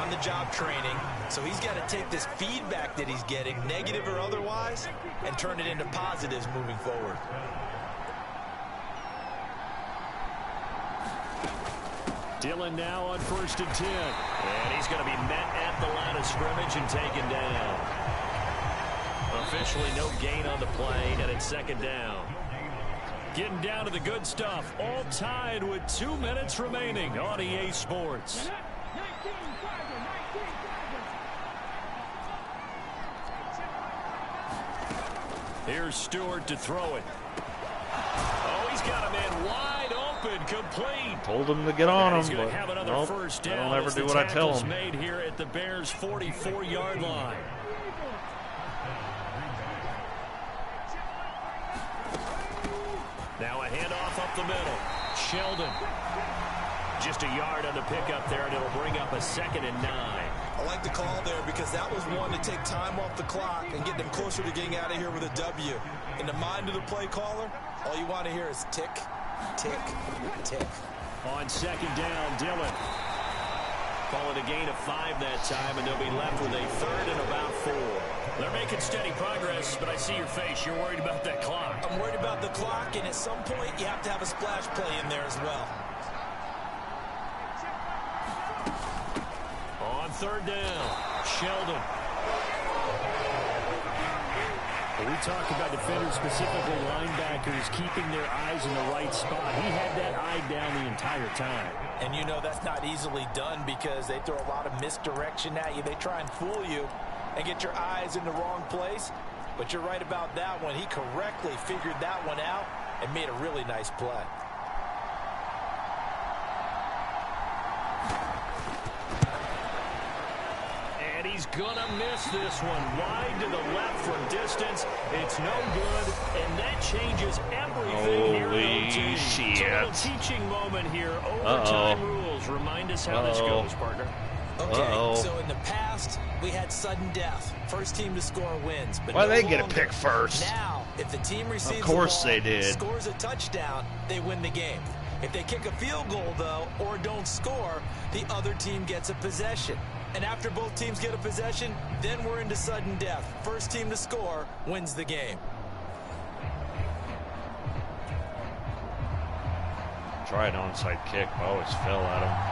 on-the-job training, so he's got to take this feedback that he's getting, negative or otherwise, and turn it into positives moving forward. Dillon now on 1st and 10. And he's going to be met at the line of scrimmage and taken down. Officially no gain on the play, and it's second down. Getting down to the good stuff. All tied with 2 minutes remaining on EA Sports. Here's Stewart to throw it. Oh, he's got a man wide open, complete. Told him to get on him, He's going but to have another nope, first I down. don't ever do what I tell him. Made here at the Bears' 44-yard line. Now a handoff up the middle. Sheldon. Just a yard on the pickup there, and it'll bring up a 2nd and 9. I like the call there because that was one to take time off the clock and get them closer to getting out of here with a W. In the mind of the play caller, all you want to hear is tick, tick, tick. On second down, Dillon. Call it a gain of 5 that time, and they'll be left with a 3rd and about 4. They're making steady progress, but I see your face. You're worried about that clock. I'm worried about the clock, and at some point, you have to have a splash play in there as well. On third down, Sheldon. When we talk about defenders, specifically linebackers, keeping their eyes in the right spot, he had that eye down the entire time. And you know that's not easily done because they throw a lot of misdirection at you. They try and fool you and get your eyes in the wrong place. But you're right about that one. He correctly figured that one out and made a really nice play. And he's gonna miss this one. Wide to the left from distance. It's no good, and that changes everything here in OT. Shit. It's a little teaching moment here. Overtime rules. Remind us how this goes, partner. Okay, so in the past, we had sudden death. First team to score wins. But Why no they get a longer. pick first? Now, if the team receives Of course the ball, they did. scores a touchdown, they win the game. If they kick a field goal, though, or don't score, the other team gets a possession. And after both teams get a possession, then we're into sudden death. First team to score wins the game. Try an onside kick. I always fell at him.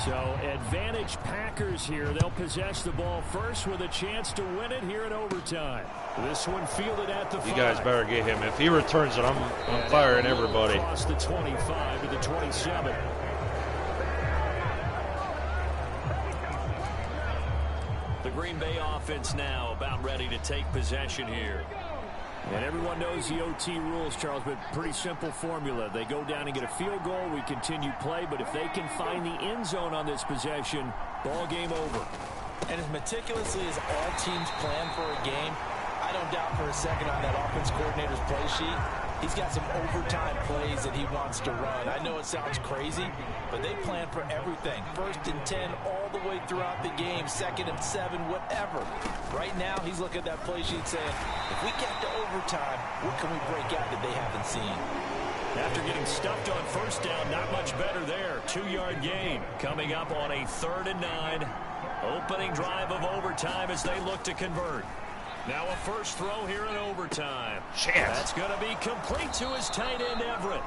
So, advantage Packers here. They'll possess the ball first with a chance to win it here in overtime. This one fielded at the 5. You guys better get him. If he returns it, I'm firing everybody. Across the 25 to the 27. The Green Bay offense now about ready to take possession here. And everyone knows the OT rules, Charles, but pretty simple formula. They go down and get a field goal, we continue play, but if they can find the end zone on this possession, ball game over. And as meticulously as all teams plan for a game, I don't doubt for a second on that offense coordinator's play sheet, he's got some overtime plays that he wants to run. I know it sounds crazy, but they plan for everything. 1st and 10 all the way throughout the game, 2nd and 7, whatever. Right now, he's looking at that play sheet saying, if we get to overtime, what can we break out that they haven't seen? After getting stuffed on first down, not much better there. 2-yard gain coming up on a 3rd and 9. Opening drive of overtime as they look to convert. Now a first throw here in overtime. That's going to be complete to his tight end, Everett.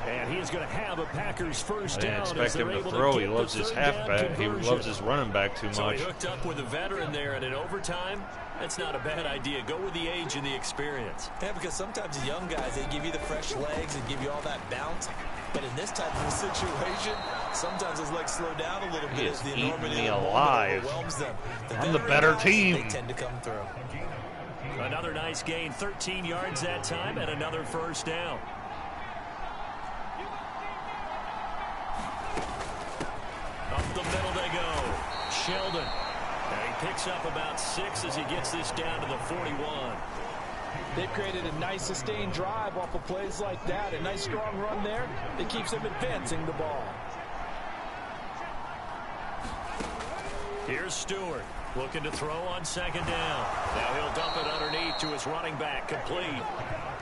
And he's going to have a Packers first down. I didn't expect him to throw. He loves his halfback. He loves his running back too So much. he hooked up with a veteran there, and in overtime, that's not a bad idea. Go with the age and the experience. Yeah, because sometimes the young guys, they give you the fresh legs and give you all that bounce. But in this type of a situation, sometimes those legs slow down a little bit as the enormity of the moment overwhelms them. I'm the better team. They tend to come through. Another nice gain, 13 yards that time, and another first down. Up the middle they go. Sheldon. And he picks up about 6 as he gets this down to the 41. They've created a nice sustained drive off of plays like that. A nice strong run there that keeps them advancing the ball. Here's Stewart looking to throw on 2nd down. Now he'll dump it underneath to his running back, complete.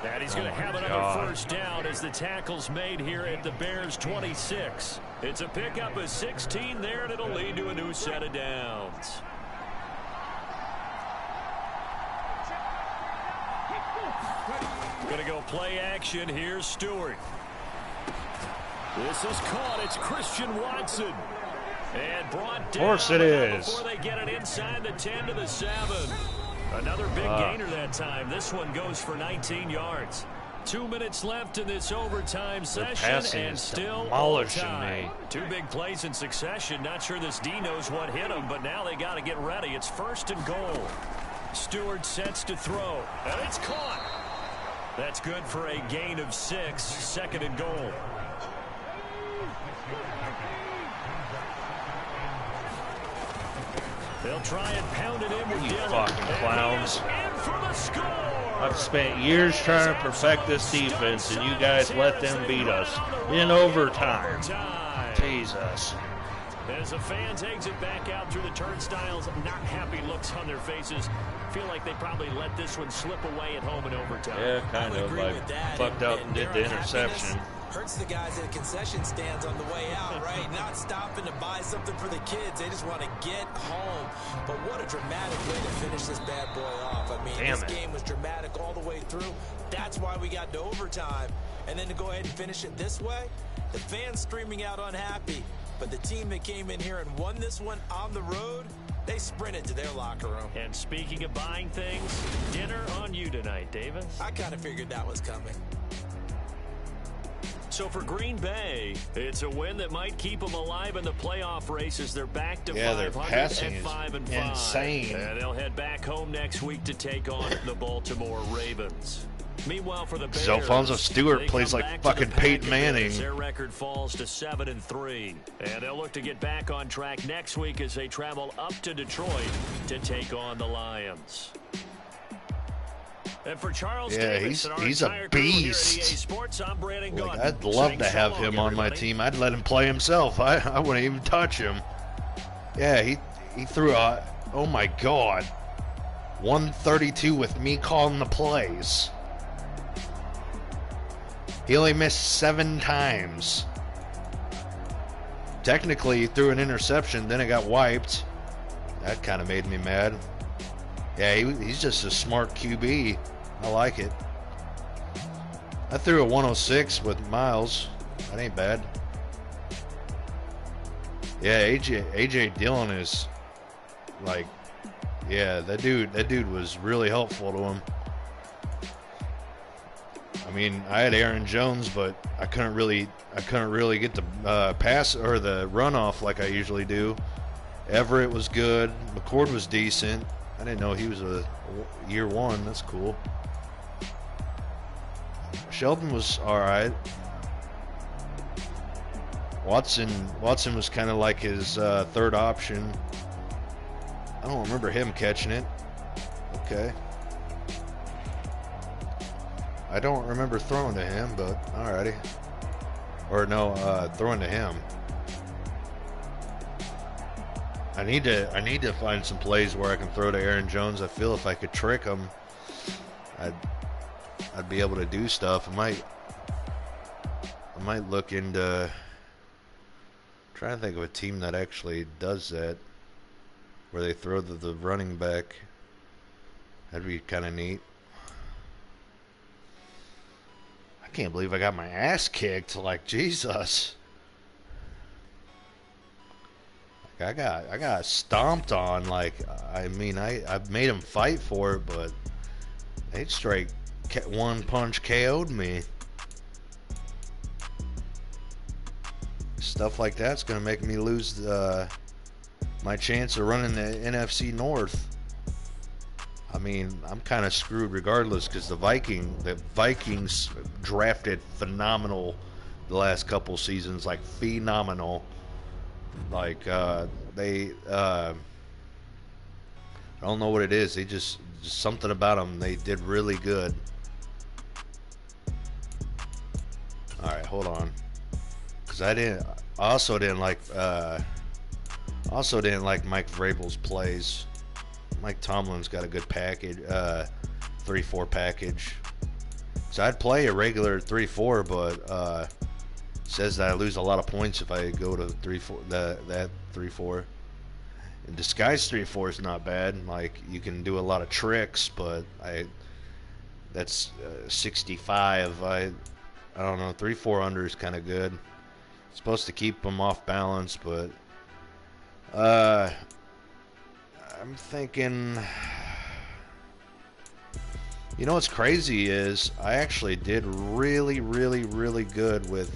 And he's going to have another first down as the tackle's made here at the Bears' 26. It's a pickup of 16 there, and it'll lead to a new set of downs. Going to go play action. Here's Stewart. This is caught. It's Christian Watson. And brought down. Of course it is. Before they get it inside the 10 to the 7. Another big gainer that time. This one goes for 19 yards. 2 minutes left in this overtime session, and still demolishing time. me. 2 big plays in succession. Not sure this D knows what hit him, but now they got to get ready. It's 1st and goal. Stewart sets to throw, and it's caught. That's good for a gain of 6. 2nd and goal. They'll try and pound it in with You Dillon. fucking clowns. In for the score. I've spent years trying to perfect this defense, and you guys let them beat us in overtime. Jesus. As the fans exit back out through the turnstiles, not happy looks on their faces. Feel like they probably let this one slip away at home in overtime. Yeah, kind of. Like, fucked up and did the interception. Hurts the guys at concession stands on the way out, right? Not stopping to buy something for the kids. They just want to get home. But what a dramatic way to finish this bad boy off. I mean, this game was dramatic all the way through. That's why we got to overtime. And then to go ahead and finish it this way, the fans streaming out unhappy. But the team that came in here and won this one on the road, They sprinted to their locker room. And speaking of buying things, dinner on you tonight, Davis. I kind of figured that was coming. So for Green Bay, it's a win that might keep them alive in the playoff race as they're back to 500 passing at 5-5. insane. And they'll head back home next week to take on the Baltimore Ravens. Meanwhile, for the Bears, Alfonso Stewart plays like fucking Peyton Manning. Their record falls to 7-3, and they'll look to get back on track next week as they travel up to Detroit to take on the Lions. And for Charles Davis, he's a beast. Sports, I'm Brandon Gaudin. I'd love to have him on my team. I'd let him play himself. I wouldn't even touch him. Yeah, he threw a, oh my God, 132 with me calling the plays. He only missed 7 times. Technically, he threw an interception, then it got wiped. That kind of made me mad. Yeah, he's just a smart QB. I like it. I threw a 106 with Miles. That ain't bad. Yeah, AJ Dillon is like, yeah, that dude was really helpful to him. I mean, I had Aaron Jones, but I couldn't really get the pass or the run off like I usually do. Everett was good. McCord was decent. I didn't know he was a year 1. That's cool. Sheldon was all right. Watson was kind of like his third option. I don't remember him catching it. Okay. I don't remember throwing to him, but alrighty. Or no, throwing to him. I need to find some plays where I can throw to Aaron Jones. I feel if I could trick him, I'd be able to do stuff. I might look into. I'm trying to think of a team that actually does that, where they throw the running back. That'd be kind of neat. I can't believe I got my ass kicked. Like, Jesus. I got stomped on. Like, I mean, I made them fight for it, but they straight one punch KO'd me. Stuff like that's gonna make me lose my chance of running the NFC North. I mean, I'm kind of screwed regardless because the Vikings drafted phenomenal the last couple seasons, like phenomenal. Like I don't know what it is. They just something about them. They did really good. All right, hold on, because I also didn't like Mike Vrabel's plays. Mike Tomlin's got a good package, 3-4 package. So I'd play a regular 3-4, but says that I lose a lot of points if I go to 3-4. That 3-4. And disguise 3-4 is not bad. Like, you can do a lot of tricks, but that's 65. I don't know. 3-4 under is kind of good. It's supposed to keep them off balance, but I'm thinking, you know what's crazy is I actually did really, really, really good with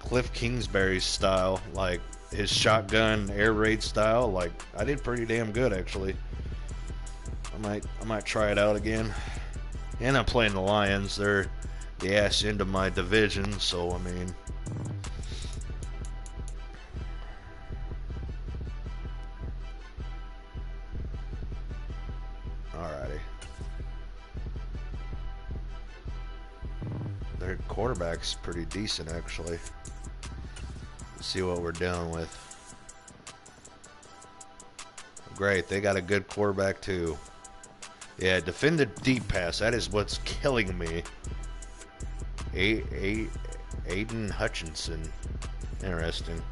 Cliff Kingsbury's style, like his shotgun air raid style. Like, I did pretty damn good actually. I might try it out again. And I'm playing the Lions. They're the ass end of my division, so I mean. Alrighty. Their quarterback's pretty decent, actually. Let's see what we're dealing with. Great, they got a good quarterback, too. Yeah, defend the deep pass. That is what's killing me. Aiden Hutchinson. Interesting.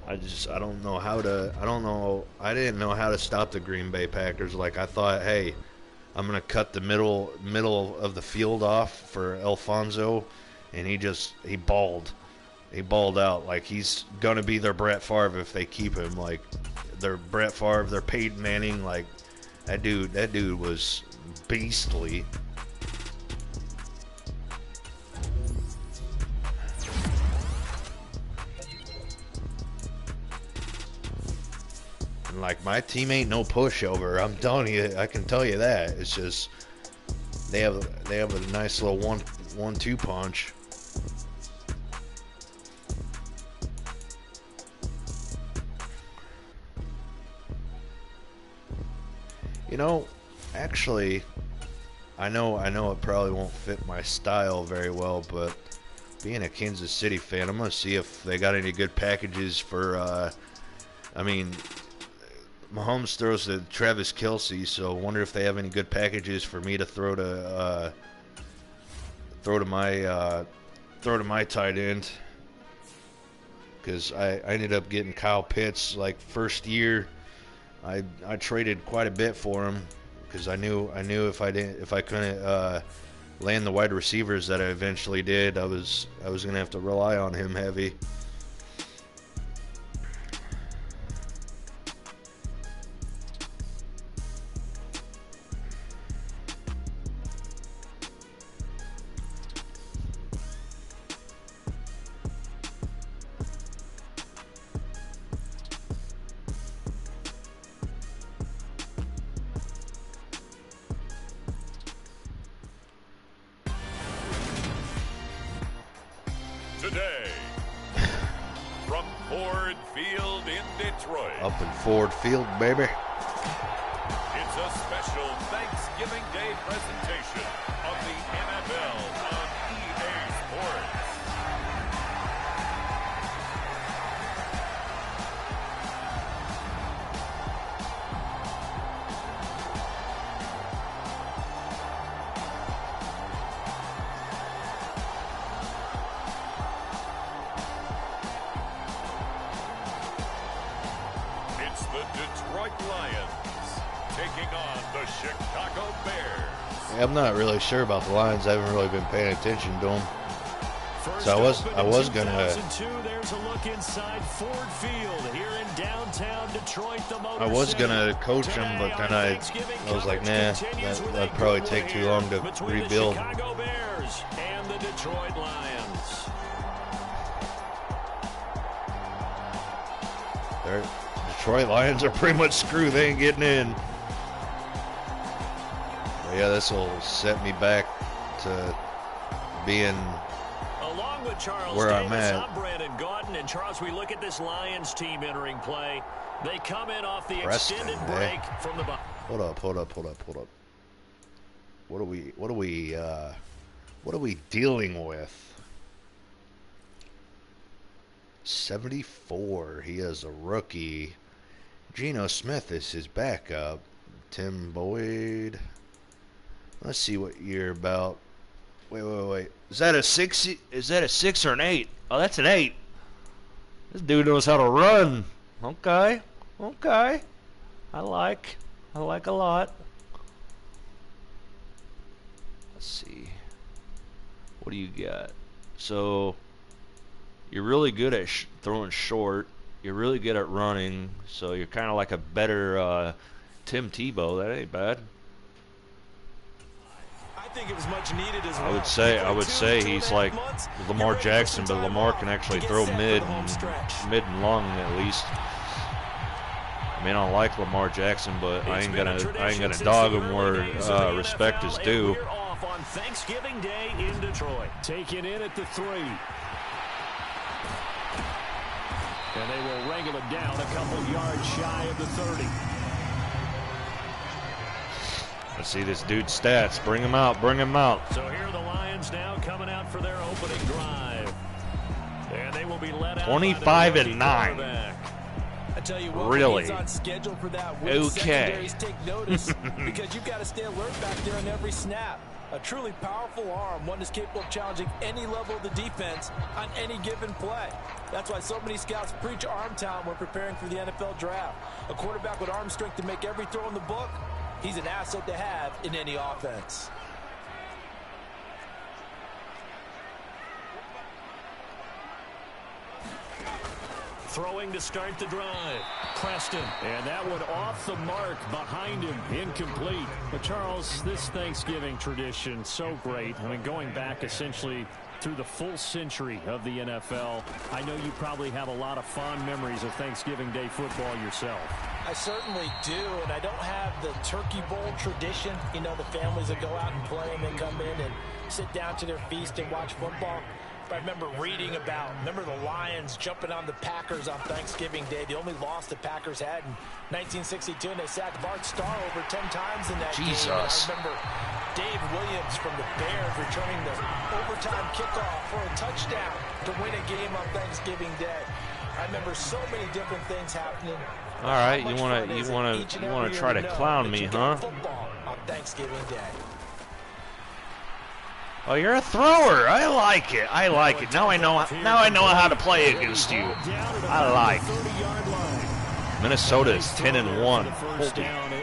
I don't know how to. I didn't know how to stop the Green Bay Packers. Like, I thought, hey, I'm gonna cut the middle of the field off for Alfonso, and he balled. He balled out. Like, he's gonna be their Brett Favre if they keep him. Like, their Brett Favre, their Peyton Manning. Like, that dude was beastly. Like, my team ain't no pushover. I'm telling you, I can tell you that. It's just they have a nice little 1-2 punch. You know, actually, I know it probably won't fit my style very well, but being a Kansas City fan, I'm gonna see if they got any good packages for. I mean, Mahomes throws to Travis Kelce, so I wonder if they have any good packages for me to throw to my tight end. Because I ended up getting Kyle Pitts like first year. I traded quite a bit for him because I knew if I couldn't land the wide receivers that I eventually did, I was gonna have to rely on him heavy. Today, from Ford Field in Detroit. Up in Ford Field, baby. It's a special Thanksgiving Day presentation of the NFL on EA Sports. It's the Detroit Lions taking on the Chicago Bears. Yeah, I'm not really sure about the Lions. I haven't really been paying attention to them. So I was gonna. There's a look inside Ford Field here in downtown Detroit. I was gonna coach them, but then I was like, nah, that'd probably take too long to rebuild. The Chicago Bears and the Detroit Lions. Detroit Lions are pretty much screwed. They ain't getting in. But yeah, this will set me back to being Along with Charles where Davis, I'm at. I'm Brandon Gaudin. And Charles, we look at this Lions team entering play. They come in off the extended break from the bottom. Hold up. What are we dealing with? 74. He is a rookie. Geno Smith is his backup. Tim Boyd. Let's see what year about. Wait. Is that a 6? Is that a 6 or an 8? Oh, that's an 8. This dude knows how to run. Okay. I like a lot. Let's see. What do you got? So, you're really good at throwing short. You're really good at running. So you're kind of like a better Tim Tebow. That ain't bad. I think it was much needed as well. I would say he's like Lamar Jackson, but Lamar can actually throw mid and long at least. I mean, I don't like Lamar Jackson, but I ain't gonna dog him where respect is due. We're off on Thanksgiving Day in Detroit. Taken in at the 3. And they will wrangle it down a couple yards shy of the 30. Let's see this dude's stats. Bring him out. So here are the Lions now coming out for their opening drive. And they will be led out 25 by and 9. I tell you what, Really? he's on schedule for that. Weak Okay. secondaries take notice because you've got to stay alert back there on every snap. A truly powerful arm, one that's capable of challenging any level of the defense on any given play. That's why so many scouts preach arm talent when preparing for the NFL draft. A quarterback with arm strength to make every throw in the book, he's an asset to have in any offense. Throwing to start the drive. Preston. And that one off the mark behind him. Incomplete. But Charles, this Thanksgiving tradition, so great. I mean, going back essentially through the full century of the NFL, I know you probably have a lot of fond memories of Thanksgiving Day football yourself. I certainly do, and I don't have the Turkey Bowl tradition. You know, the families that go out and play and then come in and sit down to their feast and watch football. I remember reading about, the Lions jumping on the Packers on Thanksgiving Day. The only loss the Packers had in 1962, and they sacked Bart Starr over 10 times in that game. And I remember Dave Williams from the Bears returning the overtime kickoff for a touchdown to win a game on Thanksgiving Day. I remember so many different things happening. All right, you want to try to clown me, huh? Football on Thanksgiving Day. Oh, you're a thrower. I like it. I like it. Now I know how to play against you. I like it. Minnesota is 10-1.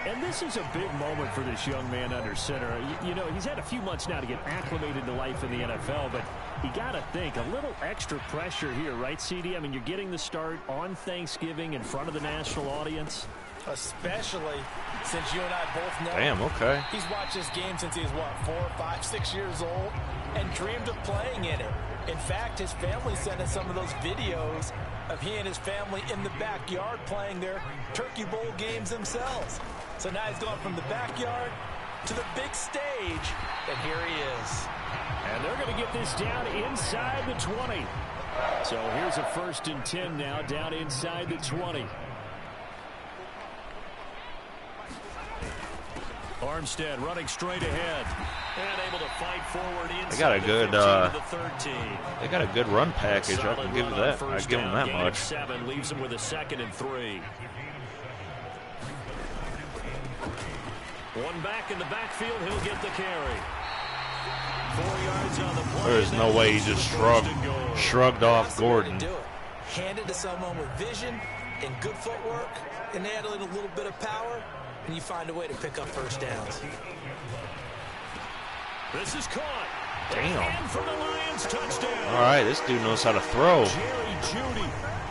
And this is a big moment for this young man under center. You know, he's had a few months now to get acclimated to life in the NFL, but you got to think a little extra pressure here, right, CD? I mean, you're getting the start on Thanksgiving in front of the national audience. Especially since you and I both know. Damn, okay. He's watched this game since he was, 4, 5, 6 years old and dreamed of playing in it. In fact, his family sent us some of those videos of he and his family in the backyard playing their Turkey Bowl games themselves. So now he's gone from the backyard to the big stage, and here he is. And they're going to get this down inside the 20. So here's a 1st and 10 now, down inside the 20. Armstead running straight ahead and able to fight forward inside. They got a good run package. I can give that. I give them that much. 7 leaves him with a 2nd and 3. One back in the backfield, he'll get the carry. 4 yards on the play. There is no way he just shrugged off Gordon. Hand it to someone with vision and good footwork, and add a little bit of power, and you find a way to pick up first downs. This is caught. Damn. And for the Lions, touchdown. All right, this dude knows how to throw. Jerry Jeudy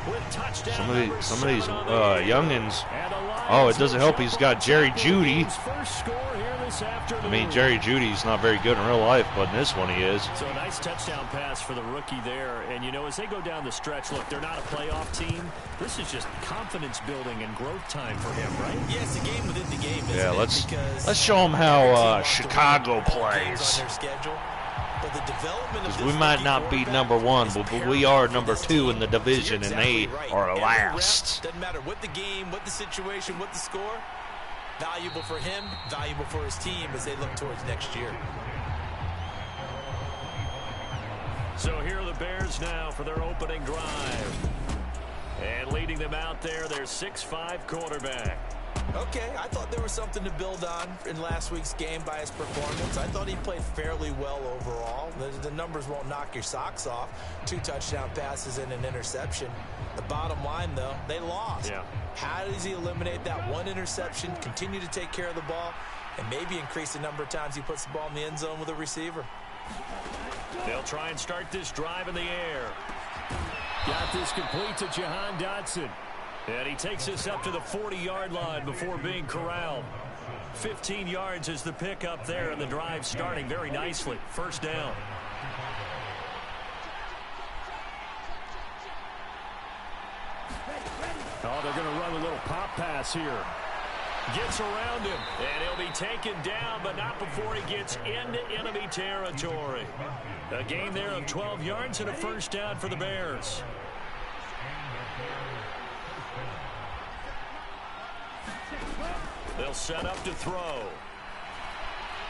with touchdown. Some of these youngins. Oh, it doesn't help. He's got Jerry Jeudy. First score here this afternoon. I mean, Jerry Judy's not very good in real life, but in this one he is. So a nice touchdown pass for the rookie there. And, you know, as they go down the stretch, look, they're not a playoff team. This is just confidence building and growth time for him, right? Yeah, it's a game within the game, isn't Yeah, it? let's show them how Chicago plays. Because we might not be number 1, but we are number 2 in the division, and they are last. Doesn't matter what the game, what the situation, what the score. Valuable for him, valuable for his team as they look towards next year. So here are the Bears now for their opening drive. And leading them out there, their 6'5" quarterback. Okay, I thought there was something to build on in last week's game by his performance. I thought he played fairly well overall. The numbers won't knock your socks off. 2 touchdown passes and an interception. The bottom line, though, they lost. Yeah. How does he eliminate that 1 interception, continue to take care of the ball, and maybe increase the number of times he puts the ball in the end zone with a receiver? They'll try and start this drive in the air. Got this complete to Jahan Dotson. And he takes us up to the 40-yard line before being corralled. 15 yards is the pickup there, and the drive starting very nicely. First down. Oh, they're going to run a little pop pass here. Gets around him, and he'll be taken down, but not before he gets into enemy territory. A gain there of 12 yards and a first down for the Bears. They'll set up to throw.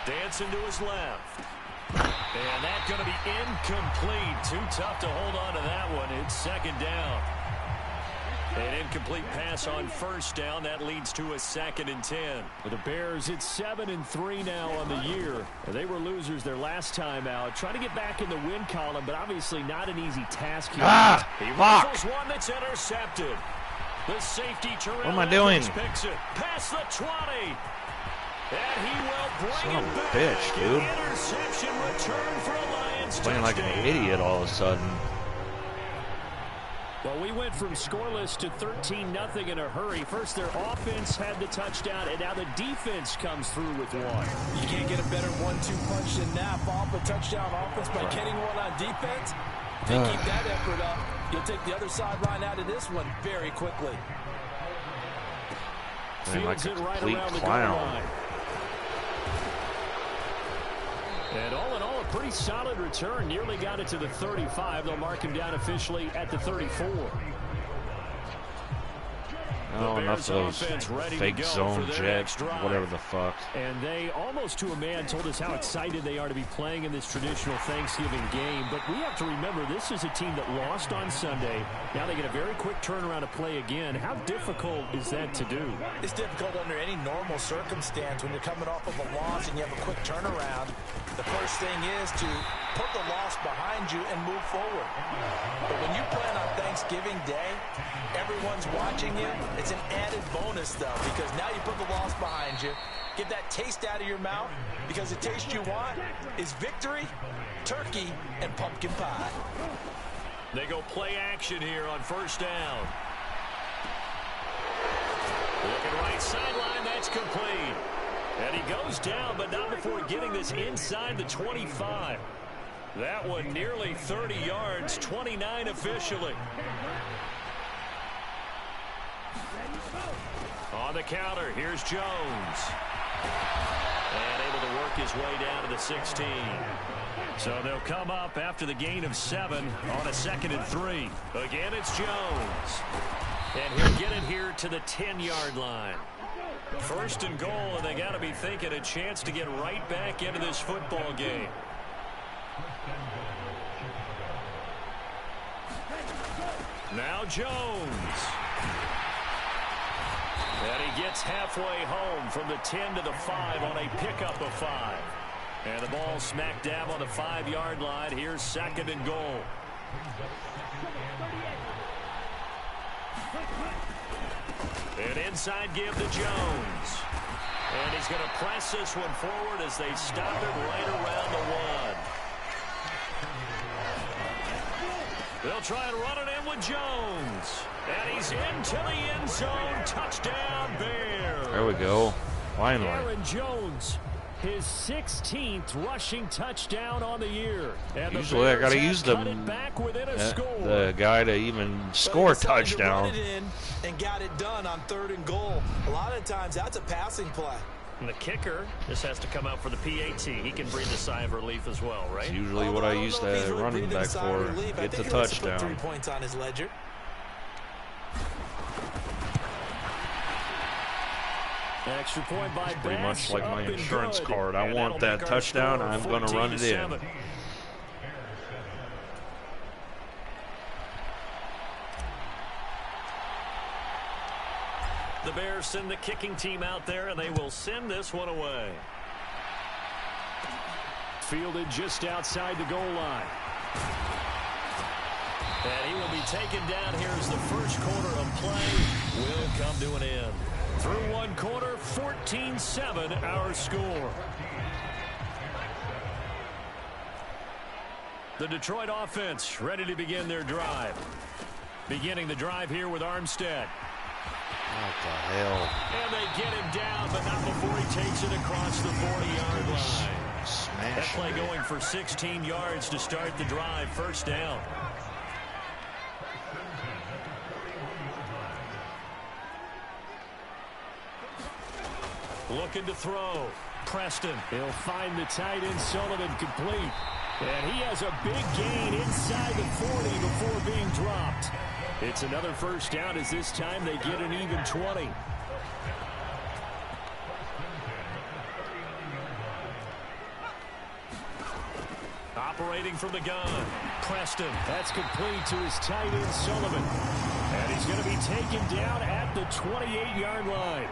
Dancing to his left. And that's going to be incomplete. Too tough to hold on to that one. It's second down. An incomplete pass on first down. That leads to a 2nd and 10. For the Bears, it's 7-3 now on the year. They were losers their last time out. Trying to get back in the win column, but obviously not an easy task here. He Fuck! rifles one that's intercepted. The safety, What am I doing? picks it past the 20. And he will bring Son of it a back. bitch, dude. Interception return for a Lions Playing like an touchdown. idiot all of a sudden. Well, we went from scoreless to 13-0 in a hurry. First, their offense had the touchdown, and now the defense comes through with one. You can't get a better 1-2 punch than that. Off a touchdown offense by getting one on defense. If they keep that effort up, you'll take the other sideline out of this one very quickly. Like a Fields it right complete around the goal clown. line. And all in all, a pretty solid return. Nearly got it to the 35. They'll mark him down officially at the 34. Oh, enough of those offense ready to fake go zone for their jet, next drive. whatever the fuck. And they, almost to a man, told us how excited they are to be playing in this traditional Thanksgiving game. But we have to remember, this is a team that lost on Sunday. Now they get a very quick turnaround to play again. How difficult is that to do? It's difficult under any normal circumstance when you're coming off of a loss and you have a quick turnaround. The first thing is to put the loss behind you and move forward. But when you plan on Thanksgiving Day, everyone's watching you. It's an added bonus, though, because now you put the loss behind you. Get that taste out of your mouth, because the taste you want is victory, turkey, and pumpkin pie. They go play action here on first down. Looking right sideline, that's complete. And he goes down, but not before getting this inside the 25. That one nearly 30 yards, 29 officially. On the counter, here's Jones. And able to work his way down to the 16. So they'll come up after the gain of 7 on a 2nd and 3. Again, it's Jones. And he'll get it here to the 10-yard line. First and goal, and they got to be thinking a chance to get right back into this football game. Now Jones. And he gets halfway home from the 10 to the 5 on a pickup of 5. And the ball smack dab on the 5-yard line. Here's 2nd and goal. An inside give to Jones. And he's going to press this one forward as they stop it right around the 1. They'll try and run it in with Jones. And he's into the end zone. Touchdown, Bears. There we go. Finally. Aaron Jones, his 16th rushing touchdown on the year. And Usually I got to use the guy to even score a touchdown. Run it in and got it done on 3rd and goal. A lot of times that's a passing play. And the kicker just has to come out for the PAT. He can breathe a sigh of relief as well, right? It's usually what I use the running back for. Get the touchdown. 3 points on his ledger. Extra point by Pretty much like my up and insurance good. card. I And want that'll that make our touchdown. score I'm going to run it in. 14-7. The Bears send the kicking team out there, and they will send this one away. Fielded just outside the goal line. And he will be taken down here as the first quarter of play will come to an end. Through one quarter, 14-7 our score. The Detroit offense ready to begin their drive. Beginning the drive here with Armstead. What the hell? And they get him down, but not before he takes it across the 40-yard line. Smash That play it. going for 16 yards to start the drive. First down. Looking to throw. Preston. He'll find the tight end Sullivan complete. And he has a big gain inside the 40 before being dropped. It's another first down as this time they get an even 20. Operating from the gun. Preston. That's complete to his tight end Sullivan. And He's going to be taken down at the 28-yard line.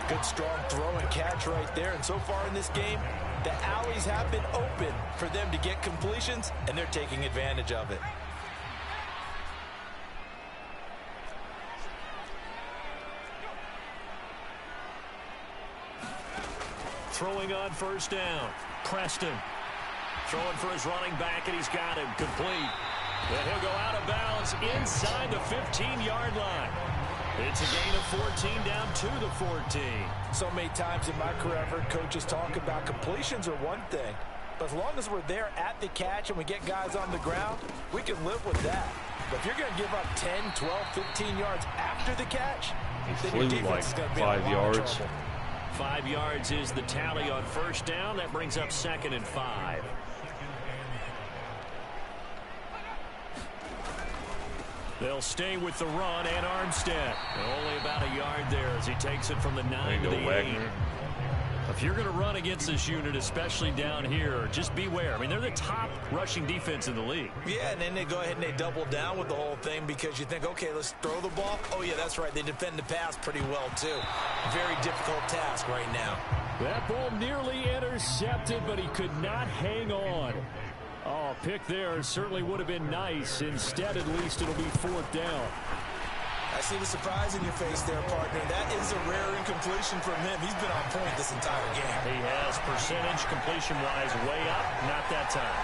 Good strong throw and catch right there. And so far in this game, the alleys have been open for them to get completions, and they're taking advantage of it. Throwing on first down. Preston throwing for his running back, and he's got him complete. And he'll go out of bounds inside the 15-yard line. It's a gain of 14 down to the 14. So many times in my career, I've heard coaches talk about completions are one thing. But as long as we're there at the catch and we get guys on the ground, we can live with that. But if you're going to give up 10, 12, 15 yards after the catch, He then your flew defense like is going to be 5 in a lot of yards. trouble. 5 yards is the tally on first down. That brings up 2nd and 5. They'll stay with the run, and Armstead. Only about a yard there as he takes it from the 9 to the 8. If you're going to run against this unit, especially down here, just beware. I mean, they're the top rushing defense in the league. Yeah, and then they go ahead and they double down with the whole thing because you think, okay, let's throw the ball. Oh, yeah, that's right. They defend the pass pretty well, too. Very difficult task right now. That ball nearly intercepted, but he could not hang on. Oh, pick there certainly would have been nice. Instead, at least, it'll be 4th down. I see the surprise in your face there, partner. That is a rare incompletion from him. He's been on point this entire game. He has percentage completion-wise way up, not that time.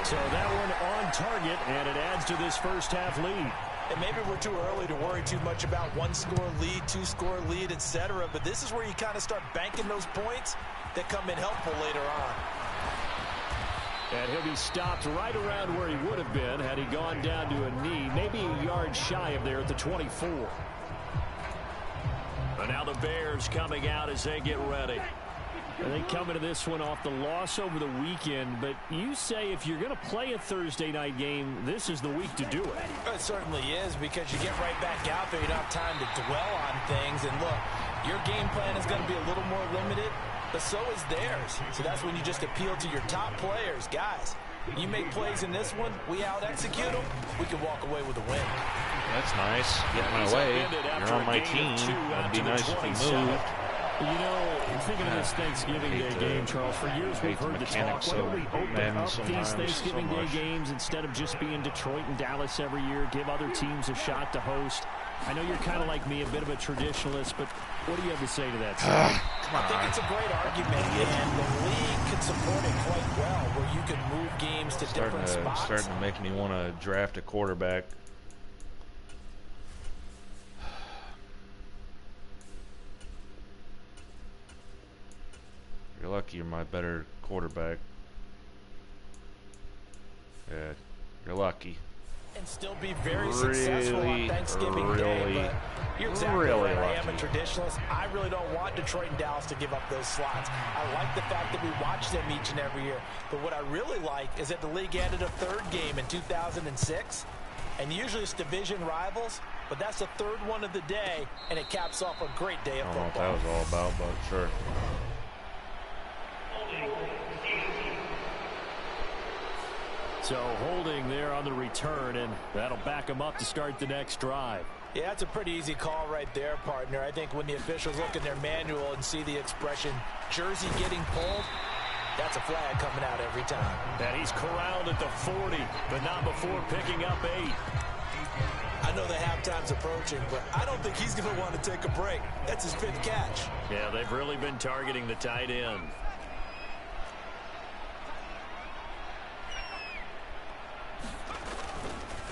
So that one on target, and it adds to this first half lead. And maybe we're too early to worry too much about 1-score lead, 2-score lead, etc. But this is where you kind of start banking those points that come in helpful later on. And he'll be stopped right around where he would have been had he gone down to a knee, maybe a yard shy of there at the 24. And now the Bears coming out as they get ready. And they come into this one off the loss over the weekend, but you say if you're going to play a Thursday night game, this is the week to do it. It certainly is, because you get right back out there. You don't have time to dwell on things. And look, your game plan is going to be a little more limited, but so is theirs. So that's when you just appeal to your top players. Guys, you make plays in this one, we out-execute them, we can walk away with a win. That's nice. Get my way. You're on my team. It'd be nice if you moved. You know, thinking of this Thanksgiving Day game, Charles, for years we've heard the talk. Why don't we open up these Thanksgiving Day games instead of just being Detroit and Dallas every year, give other teams a shot to host? I know you're kind of like me, a bit of a traditionalist, but what do you have to say to that? I think it's a great argument, and the league can support it quite well, where you can move games to different spots. Starting to make me want to draft a quarterback. You're lucky you're my better quarterback. Yeah, you're lucky. And still be very successful on Thanksgiving Day, but you're exactly right. I am a traditionalist. I really don't want Detroit and Dallas to give up those slots. I like the fact that we watch them each and every year, but what I really like is that the league added a third game in 2006, and usually it's division rivals, but that's the third one of the day, and it caps off a great day of football. I don't know what that was all about, but sure. So holding there on the return, and that'll back them up to start the next drive. Yeah, that's a pretty easy call right there, partner. I think when the officials look in their manual and see the expression, jersey getting pulled, that's a flag coming out every time. And he's corralled at the 40, but not before picking up 8. I know the halftime's approaching, but I don't think he's going to want to take a break. That's his 5th catch. Yeah, they've really been targeting the tight end.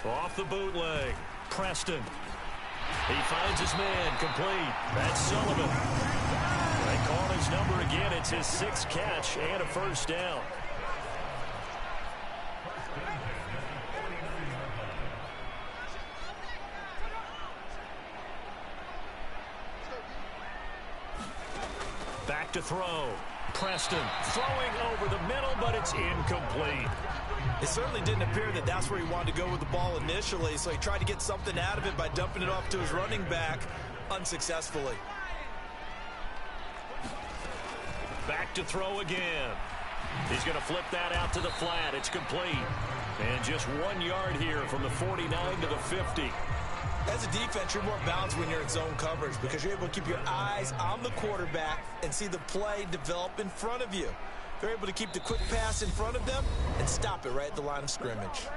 Off the bootleg, Preston. He finds his man, complete. That's Sullivan. They call his number again. It's his 6th catch and a first down. Back to throw. Preston throwing over the middle, but it's incomplete. It certainly didn't appear that that's where he wanted to go with the ball initially, so he tried to get something out of it by dumping it off to his running back unsuccessfully. Back to throw again. He's going to flip that out to the flat. It's complete. And just 1 yard here from the 49 to the 50. As a defense, you're more balanced when you're in zone coverage because you're able to keep your eyes on the quarterback and see the play develop in front of you. They're able to keep the quick pass in front of them and stop it right at the line of scrimmage.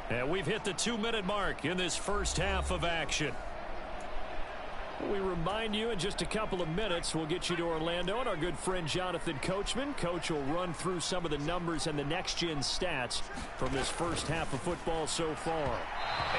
And we've hit the 2-minute mark in this first half of action. We remind you in just a couple of minutes we'll get you to Orlando and our good friend Jonathan Coachman. Coach will run through some of the numbers and the next-gen stats from this first half of football so far.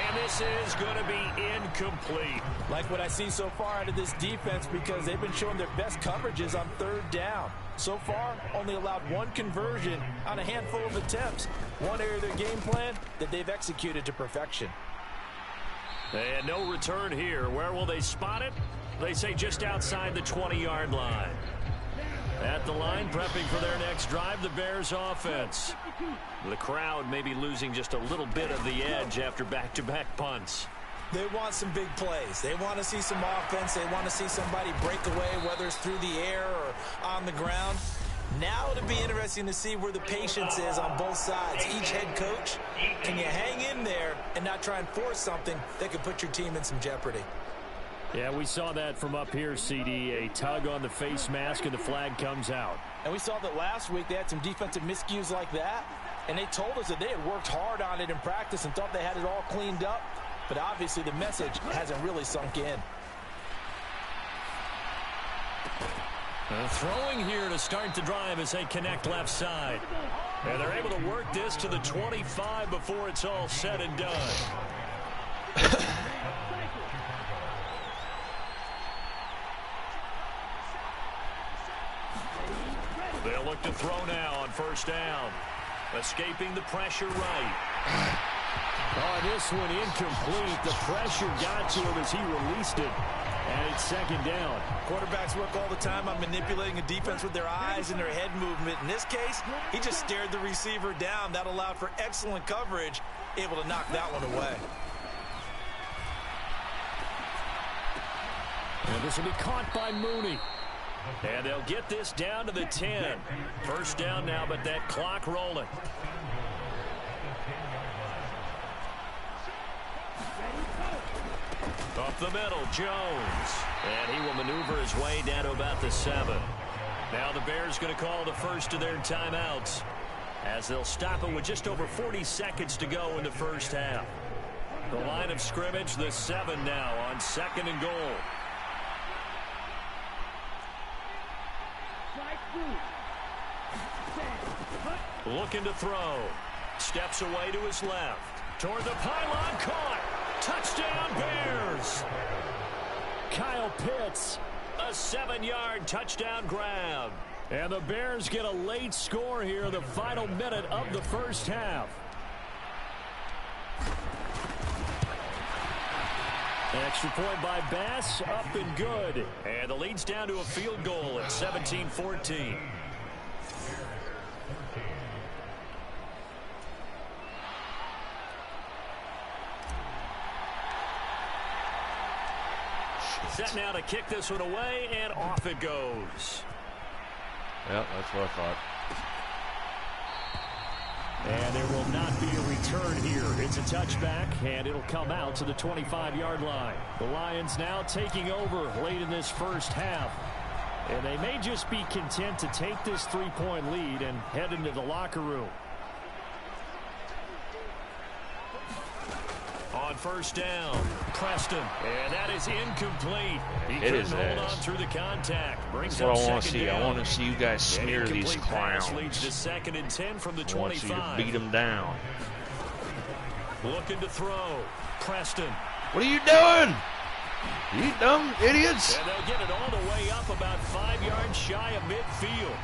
And this is going to be incomplete. Like what I see so far out of this defense because they've been showing their best coverages on third down. So far, only allowed one conversion on a handful of attempts. One area of their game plan that they've executed to perfection. And no return here. Where will they spot it? They say just outside the 20-yard line. At the line, prepping for their next drive, the Bears offense. The crowd may be losing just a little bit of the edge after back-to-back punts. They want some big plays. They want to see some offense. They want to see somebody break away, whether it's through the air or on the ground. Now it'll be interesting to see where the patience is on both sides. Each head coach, can you hang in there and not try and force something that could put your team in some jeopardy? Yeah, we saw that from up here, CD. A tug on the face mask and the flag comes out. And we saw that last week they had some defensive miscues like that. And they told us that they had worked hard on it in practice and thought they had it all cleaned up. But obviously the message hasn't really sunk in. Throwing here to start the drive as they connect left side. And they're able to work this to the 25 before it's all said and done. They'll look to throw now on first down. Escaping the pressure right. Oh, this one incomplete. The pressure got to him as he released it. And it's second down. Quarterbacks work all the time on manipulating a defense with their eyes and their head movement. In this case, he just stared the receiver down. That allowed for excellent coverage, able to knock that one away. And this will be caught by Mooney. And they'll get this down to the 10. First down now, but that clock rolling. Up the middle, Jones. And he will maneuver his way down to about the 7. Now the Bears going to call the first of their timeouts as they'll stop it with just over 40 seconds to go in the first half. The line of scrimmage, the 7 now on 2nd and goal. Looking to throw. Steps away to his left. Toward the pylon, caught. Touchdown, Bears. Kyle Pitts. A 7-yard touchdown grab. And the Bears get a late score here in the final minute of the first half. Extra point by Bass, up and good. And the lead's down to a field goal at 17-14. Set now to kick this one away, and off it goes. Yep, that's what I thought. And there will not be a return here. It's a touchback, and it'll come out to the 25-yard line. The Lions now taking over late in this first half. And they may just be content to take this 3-point lead and head into the locker room. On first down, Preston. And that is incomplete. He It couldn't is hold ass. on through the contact. Brings That's what up I want to second see. down. I want to see you guys smear An these incomplete pass clowns. leads to 2nd and 10 from the I want you to 25. beat them down. Looking to throw. Preston. What are you doing? You dumb idiots. And they'll get it all the way up about 5 yards shy of midfield.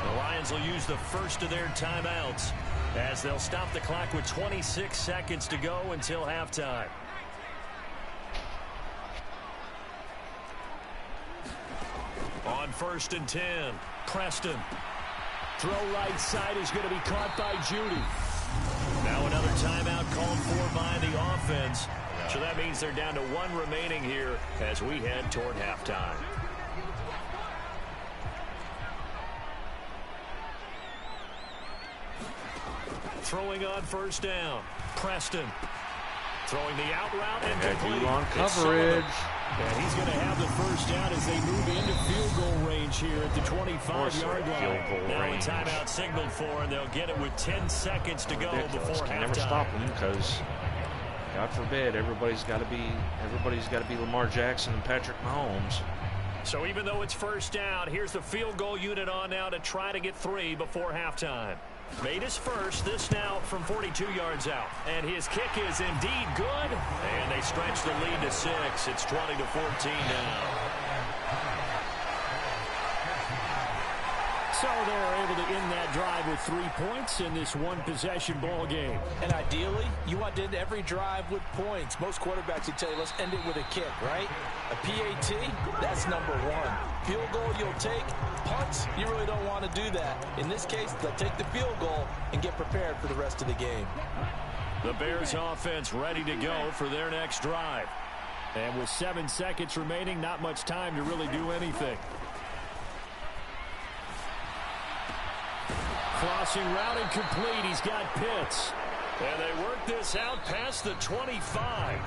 The Lions will use the first of their timeouts as they'll stop the clock with 26 seconds to go until halftime. On 1st and 10, Preston. Throw right side is going to be caught by Judy. Now another timeout called for by the offense. So that means they're down to 1 remaining here as we head toward halftime. Throwing on first down, Preston. Throwing the out route and Got complete. you on It's coverage. and he's going to have the first down as they move into field goal range here at the 25-yard line. Field goal Now a range. timeout signaled for, and they'll get it with 10 seconds to go before Can't never halftime. stop them because, God forbid, everybody's got to be Lamar Jackson and Patrick Mahomes. So even though it's first down, here's the field goal unit on now to try to get 3 before halftime. Made his first, this now from 42 yards out. And his kick is indeed good. And they stretch the lead to 6. It's 20-14 now. So they're able to end that drive with 3 points in this one-possession ball game. And ideally, you want to end every drive with points. Most quarterbacks would tell you, let's end it with a kick, right? A PAT, that's number 1. Field goal you'll take. Punts, you really don't want to do that. In this case, they'll take the field goal and get prepared for the rest of the game. The Bears offense ready to go for their next drive. And with 7 seconds remaining, not much time to really do anything. Crossing route and complete. He's got Pitts. And they work this out past the 25.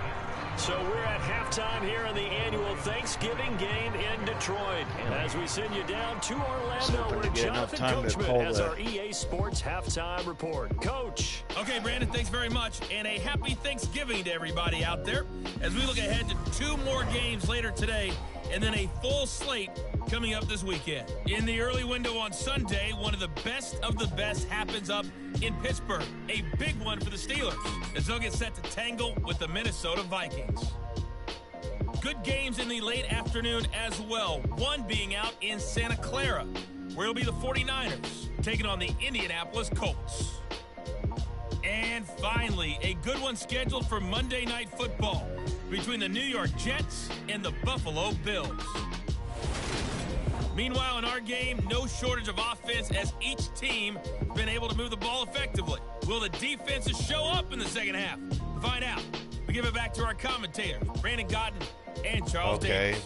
So we're at halftime here in the annual Thanksgiving game in Detroit. As we send you down to Orlando, where Jonathan Coachman has our EA Sports halftime report. Coach. Okay, Brandon, thanks very much. And a happy Thanksgiving to everybody out there as we look ahead to 2 more games later today and then a full slate coming up this weekend. In the early window on Sunday, one of the best happens up in Pittsburgh. A big one for the Steelers as they'll get set to tangle with the Minnesota Vikings. Good games in the late afternoon as well. One being out in Santa Clara, where it'll be the 49ers taking on the Indianapolis Colts. And finally, a good one scheduled for Monday Night Football between the New York Jets and the Buffalo Bills. Meanwhile, in our game, no shortage of offense as each team has been able to move the ball effectively. Will the defenses show up in the second half? To find out, we give it back to our commentators, Brandon Godden and Charles Davis.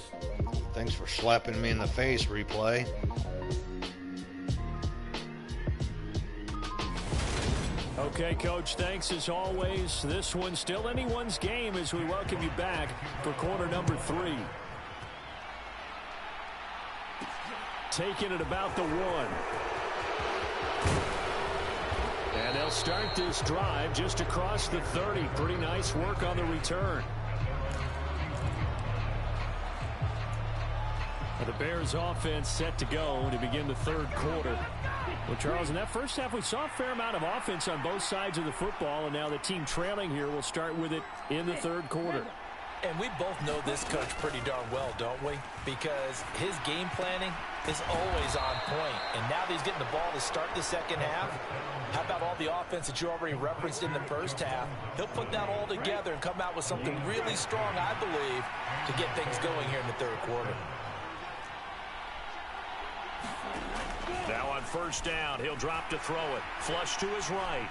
Thanks for slapping me in the face, replay. Okay, Coach, thanks as always. This one's still anyone's game as we welcome you back for quarter number 3. Taking it about the 1. And they'll start this drive just across the 30. Pretty nice work on the return. The Bears offense set to go to begin the third quarter. Well, Charles, in that first half, we saw a fair amount of offense on both sides of the football, and now the team trailing here will start with it in the third quarter. And we both know this coach pretty darn well, don't we? Because his game planning is always on point. And now that he's getting the ball to start the second half, how about all the offense that you already referenced in the first half? He'll put that all together and come out with something really strong, I believe, to get things going here in the third quarter. Now on first down, he'll drop to throw it. Flush to his right.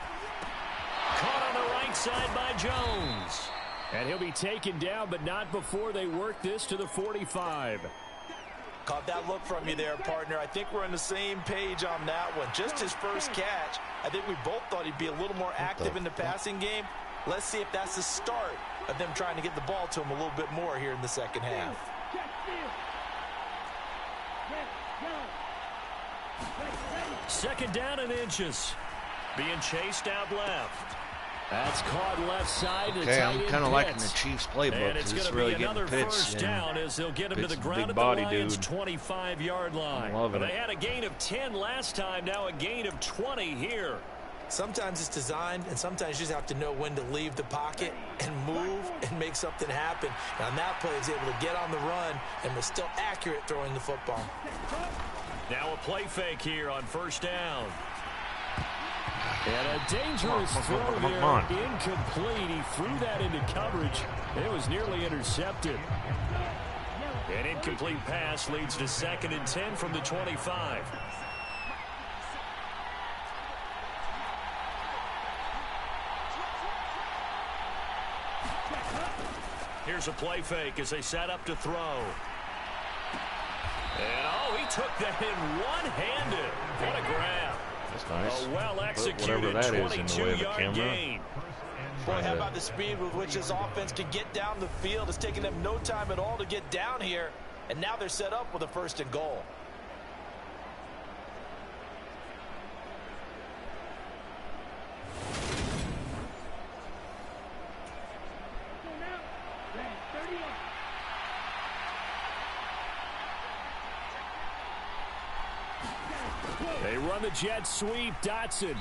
Caught on the right side by Jones. And he'll be taken down, but not before they work this to the 45. Caught that look from you there, partner. I think we're on the same page on that one. Just his first catch. I think we both thought he'd be a little more active in the passing game. Let's see if that's the start of them trying to get the ball to him a little bit more here in the second half. Second down and inches. Being chased out left. That's caught left side. Okay, I'm kind of liking the Chiefs playbook. And it's going to really be another Pitts first down as they'll get him to the ground at the body Lions' dude. 25-yard line. I'm loving They it. had a gain of 10 last time, now a gain of 20 here. Sometimes it's designed, and sometimes you just have to know when to leave the pocket and move and make something happen. And on that play, he was able to get on the run and was still accurate throwing the football. Now a play fake here on first down. And a dangerous throw there, incomplete. He threw that into coverage. It was nearly intercepted. An incomplete pass leads to 2nd and 10 from the 25. Here's a play fake as they set up to throw. And, oh, he took that in one-handed. What a grab. That's nice. A well-executed 22-yard gain. Boy, how about the speed with which this offense can get down the field? It's taking them no time at all to get down here. And now they're set up with a 1st and goal. They run the jet sweep. Dotson.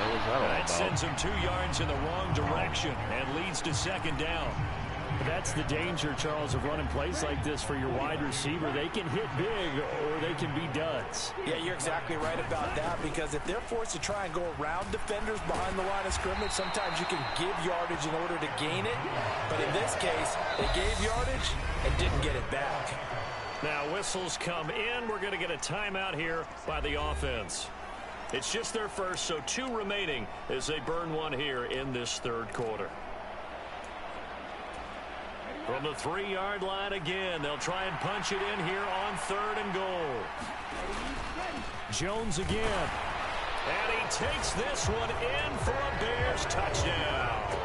That sends him 2 yards in the wrong direction and leads to 2nd down. That's the danger, Charles, of running plays like this for your wide receiver. They can hit big or they can be duds. Yeah, you're exactly right about that, because if they're forced to try and go around defenders behind the line of scrimmage, sometimes you can give yardage in order to gain it. But in this case, they gave yardage and didn't get it back. Now whistles come in. We're going to get a timeout here by the offense. It's just their first, so 2 remaining as they burn one here in this 3rd quarter. From the 3-yard line again, they'll try and punch it in here on 3rd and goal. Jones again. And he takes this one in for a Bears touchdown.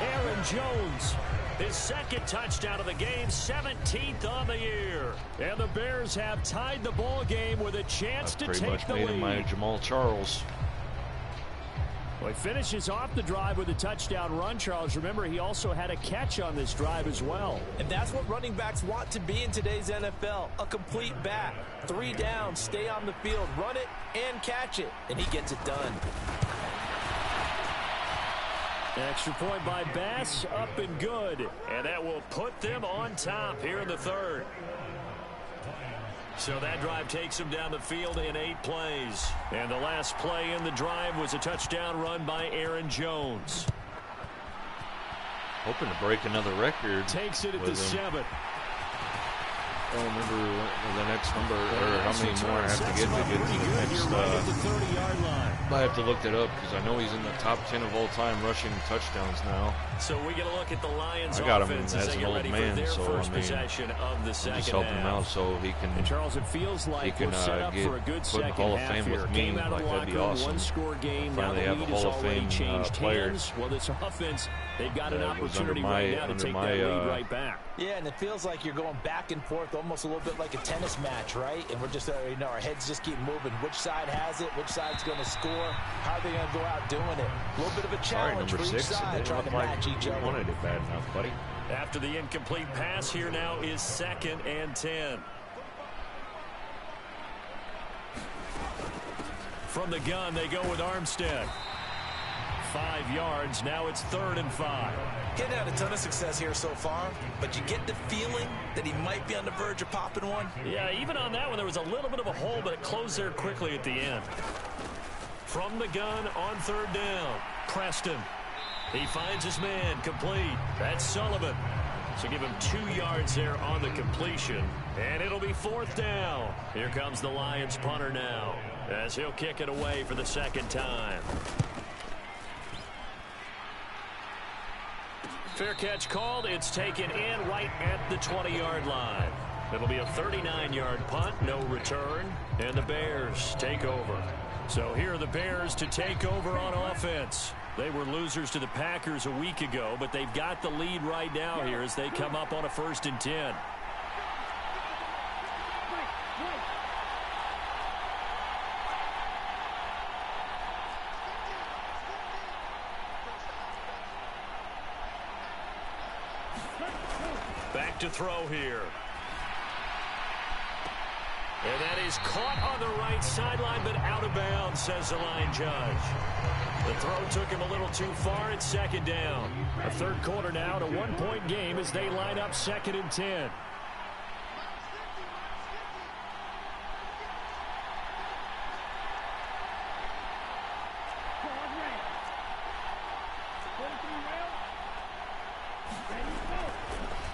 Aaron Jones. His 2nd touchdown of the game, 17th on the year. And the Bears have tied the ball game with a chance to take the lead. Pretty much made him my Jamal Charles. Well, he finishes off the drive with a touchdown run, Charles. Remember, he also had a catch on this drive as well. And that's what running backs want to be in today's NFL, a complete back. 3 downs, stay on the field, run it, and catch it. And he gets it done. Extra point by Bass, up and good. And that will put them on top here in the 3rd. So that drive takes them down the field in 8 plays. And the last play in the drive was a touchdown run by Aaron Jones. Hoping to break another record. Takes it at the 7th. I don't remember the next number or how many more I have to get to the next. Right at the 30-yard line. I have to look that up because I know he's in the top 10 of all time rushing touchdowns now. So we get a look at the Lions' I got him offense as as they an get old ready man, for their so first I mean, possession of the second just helping him half. out so he can. And Charles, it feels like we're set up for a good put in second Hall of half Fame here. with me. Came out of the Like, that'd be locker room, awesome. one-score game. Now Finally the have a lead has Hall of already Fame changed player. hands. Well, this offense, they've got an That was opportunity under right now to take that lead right back. Yeah, and it feels like you're going back and forth, almost a little bit like a tennis match, right? And we're just, our heads just keep moving. Which side has it? Which side's going to score? How are they going to go out doing it? A little bit of a challenge for each side, trying to match each other. Wanted it bad enough, buddy. After the incomplete pass, here now is 2nd and 10. From the gun, they go with Armstead. 5 yards. Now it's 3rd and 5. Getting had a ton of success here so far, but you get the feeling that he might be on the verge of popping one. Yeah, even on that one, there was a little bit of a hole, but it closed there quickly at the end. From the gun on 3rd down, Preston. He finds his man, complete. That's Sullivan. So give him 2 yards there on the completion, and it'll be 4th down. Here comes the Lions punter now, as he'll kick it away for the 2nd time. Fair catch called. It's taken in right at the 20-yard line. It'll be a 39-yard punt, no return, and the Bears take over. So here are the Bears to take over on offense. They were losers to the Packers a week ago, but they've got the lead right now here as they come up on a 1st and 10. Back to throw here. And that is caught on the right sideline, but out of bounds, says the line judge. The throw took him a little too far. It's 2nd down. A 3rd quarter now, a 1-point game as they line up 2nd and 10.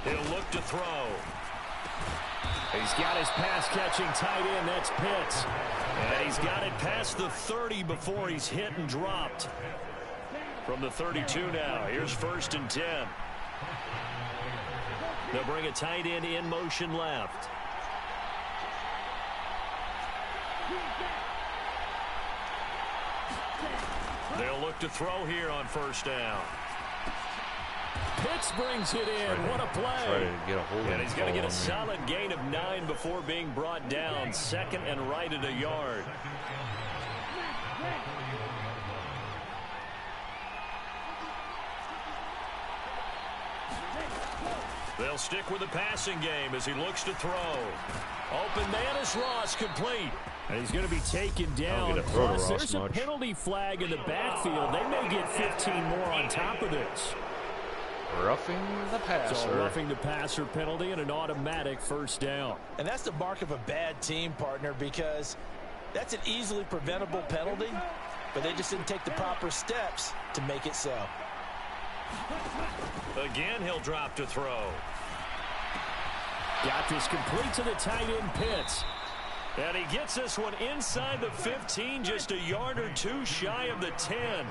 He'll look to throw. He's got his pass-catching tight end. That's Pitts. And he's got it past the 30 before he's hit and dropped. From the 32 now, here's 1st and 10. They'll bring a tight end in motion left. They'll look look to throw here on first down. Pitts brings it in. What a play. Try to get a hold of And he's going to get a solid gain of 9 before being brought down. Second and right at a yard. They'll stick with the passing game as he looks to throw. Open man is Ross, complete. And he's going to be taken down. Plus, there's a penalty flag in the backfield. They may get 15 more on top of this. Roughing the passer. So roughing the passer penalty and an automatic first down. And that's the mark of a bad team, partner, because that's an easily preventable penalty, but they just didn't take the proper steps to make it so. Again, he'll drop to throw. Got this complete to the tight end Pitts. And he gets this one inside the 15, just a yard or two shy of the 10.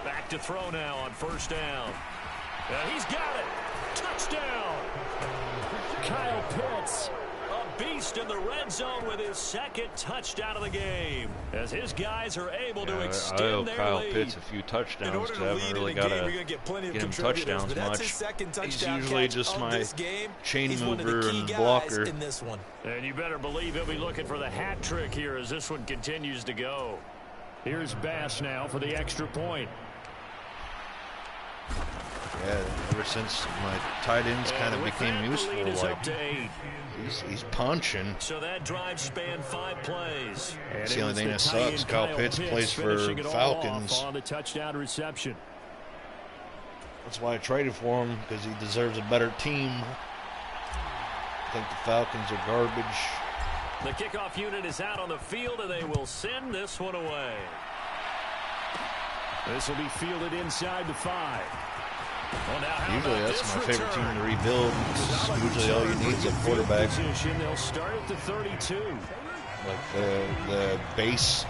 Back to throw now on first down. And he's got it. Touchdown. Kyle Pitts. A beast in the red zone with his second touchdown of the game. As his guys are able to extend I owe their Kyle lead. Pitts a few touchdowns. To I haven't really got to get him touchdowns much. He's usually just my chain mover and blocker. In this one. And you better believe he'll be looking for the hat trick here as this one continues to go. Here's Bass now for the extra point. Yeah, ever since my tight ends kind of became useful, like he's punching. So that drive spanned 5 plays. That's the only thing that sucks. Kyle Pitts plays for Falcons. On the touchdown reception. That's why I traded for him, because he deserves a better team. I think the Falcons are garbage. The kickoff unit is out on the field, and they will send this one away. This will be fielded inside the 5. Well, now usually that's my favorite team to rebuild. Usually all you need is a quarterback. They'll start at the 32. Like the base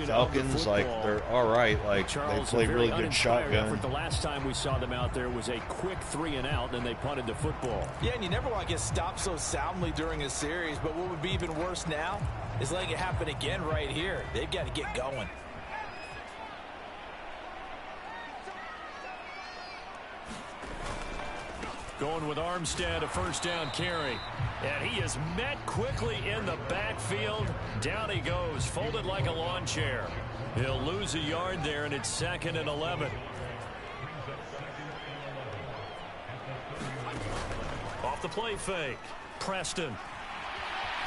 Falcons, like they're all right. Like they play really good shotgun. The last time we saw them out there was a quick 3 and out, then they punted the football. Yeah, and you never want to get stopped so soundly during a series, but what would be even worse now is letting it happen again right here. They've got to get going. Going with Armstead, a first down carry. And he is met quickly in the backfield. Down he goes, folded like a lawn chair. He'll lose a yard there, and it's 2nd and 11. Off the play fake. Preston.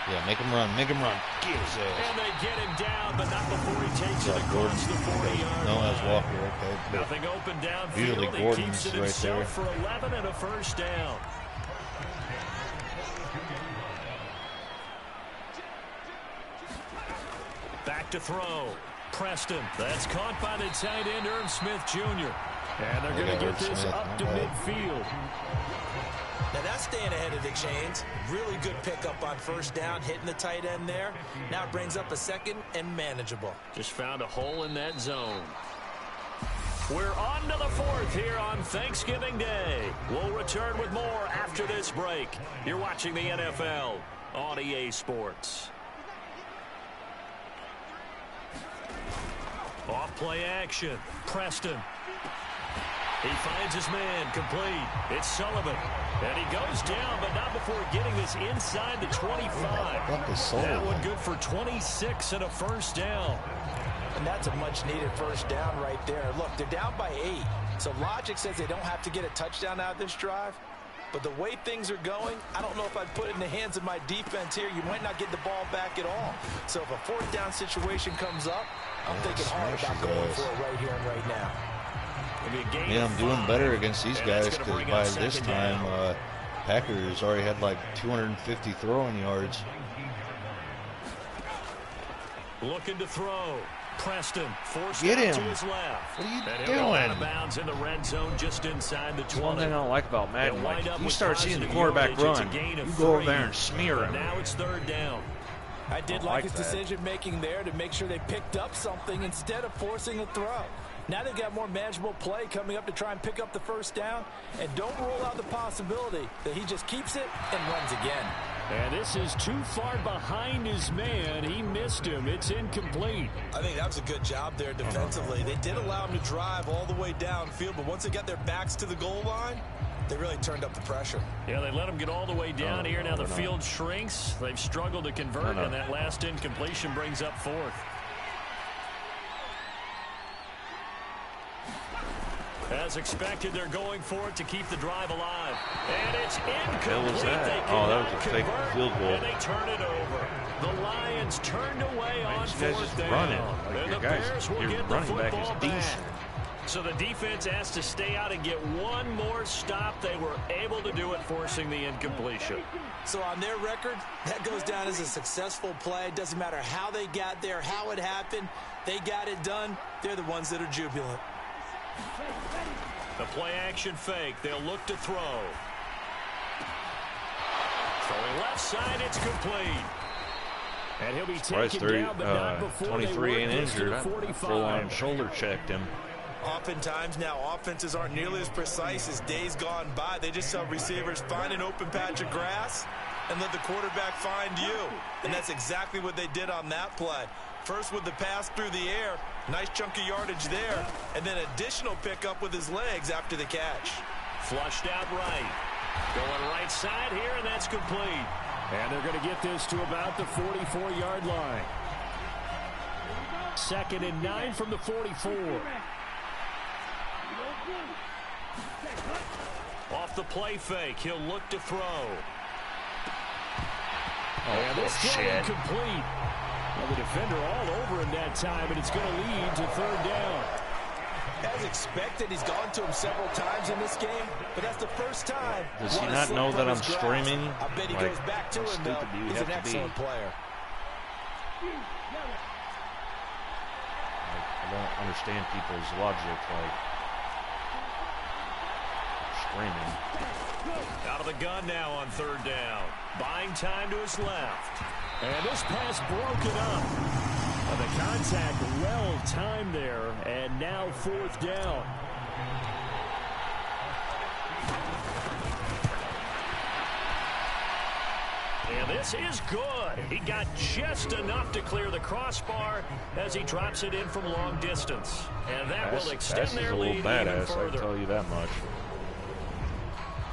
Yeah, make him run, make him run. Get his ass. And they get him down, but not before he takes it across the 40-yard No, line. that's Walker, okay. Nothing open downfield. Usually Gordon's he keeps it right himself there. for 11 and a first down. Back to throw. Preston. That's caught by the tight end, Irv Smith Jr. And they're going to get this up to midfield. Now that's staying ahead of the chains. Really good pickup on first down, hitting the tight end there. Now it brings up a 2nd and manageable. Just found a hole in that zone. We're on to the 4th here on Thanksgiving Day. We'll return with more after this break. You're watching the NFL on EA Sports. Off play action. Preston. He finds his man, complete. It's Sullivan. And he goes down, but not before getting this inside the 25. That one good for 26 and a first down. And that's a much-needed first down right there. Look, they're down by 8. So logic says they don't have to get a touchdown out of this drive. But the way things are going, I don't know if I'd put it in the hands of my defense here. You might not get the ball back at all. So if a 4th down situation comes up, I'm thinking hard about going for it right here and right now. Yeah, I'm doing better against these guys because by this time, Packers already had like 250 throwing yards. Looking to throw. Preston forced Get out him. to his left. What are you and doing? Out of bounds in the red zone just inside the 20. One thing I don't like about Madden, like, you start seeing the quarterback run, you go over there and smear him. Now it's 3rd down. I did like his decision-making there to make sure they picked up something instead of forcing a throw. Now they've got more manageable play coming up to try and pick up the first down. And don't rule out the possibility that he just keeps it and runs again. And this is too far behind his man. He missed him. It's incomplete. I think that was a good job there defensively. They did allow him to drive all the way downfield, but once they got their backs to the goal line, they really turned up the pressure. Yeah, they let him get all the way down here. Now the field shrinks. They've struggled to convert, and that last incompletion brings up fourth. As expected, they're going for it to keep the drive alive. And it's incomplete. What was that? Oh, that was a fake field goal. And they turn it over. The Lions turned away on fourth down. Running. Like and your the guys, Bears will your get the running back football is decent. back. So the defense has to stay out and get one more stop. They were able to do it, forcing the incompletion. So on their record, that goes down as a successful play. Doesn't matter how they got there, how it happened. They got it done. They're the ones that are jubilant. The play action fake. They'll look to throw. Throwing left side, it's complete. And he'll be taken down, but not before 23 ain't injured. I full-on shoulder checked him. Oftentimes now, offenses aren't nearly as precise as days gone by. They just have receivers find an open patch of grass and let the quarterback find you. And that's exactly what they did on that play. First with the pass through the air, nice chunk of yardage there, and then additional pickup with his legs after the catch. Flushed out right. Going right side here, and that's complete. And they're going to get this to about the 44-yard line. 2nd and 9 from the 44. Off the play fake, he'll look to throw. And this throw incomplete. Well, the defender all over him that time, and it's going to lead to third down. As expected, he's gone to him several times in this game, but that's the first time. Does he not know that I'm streaming? I bet he goes back to him, though. He's an excellent player. I don't understand people's logic, like streaming. Out of the gun now on third down. Buying time to his left. And this pass broken up. And the contact well timed there, and now fourth down. And this is good. He got just enough to clear the crossbar as he drops it in from long distance. And that will extend their lead even further. I can tell you that much.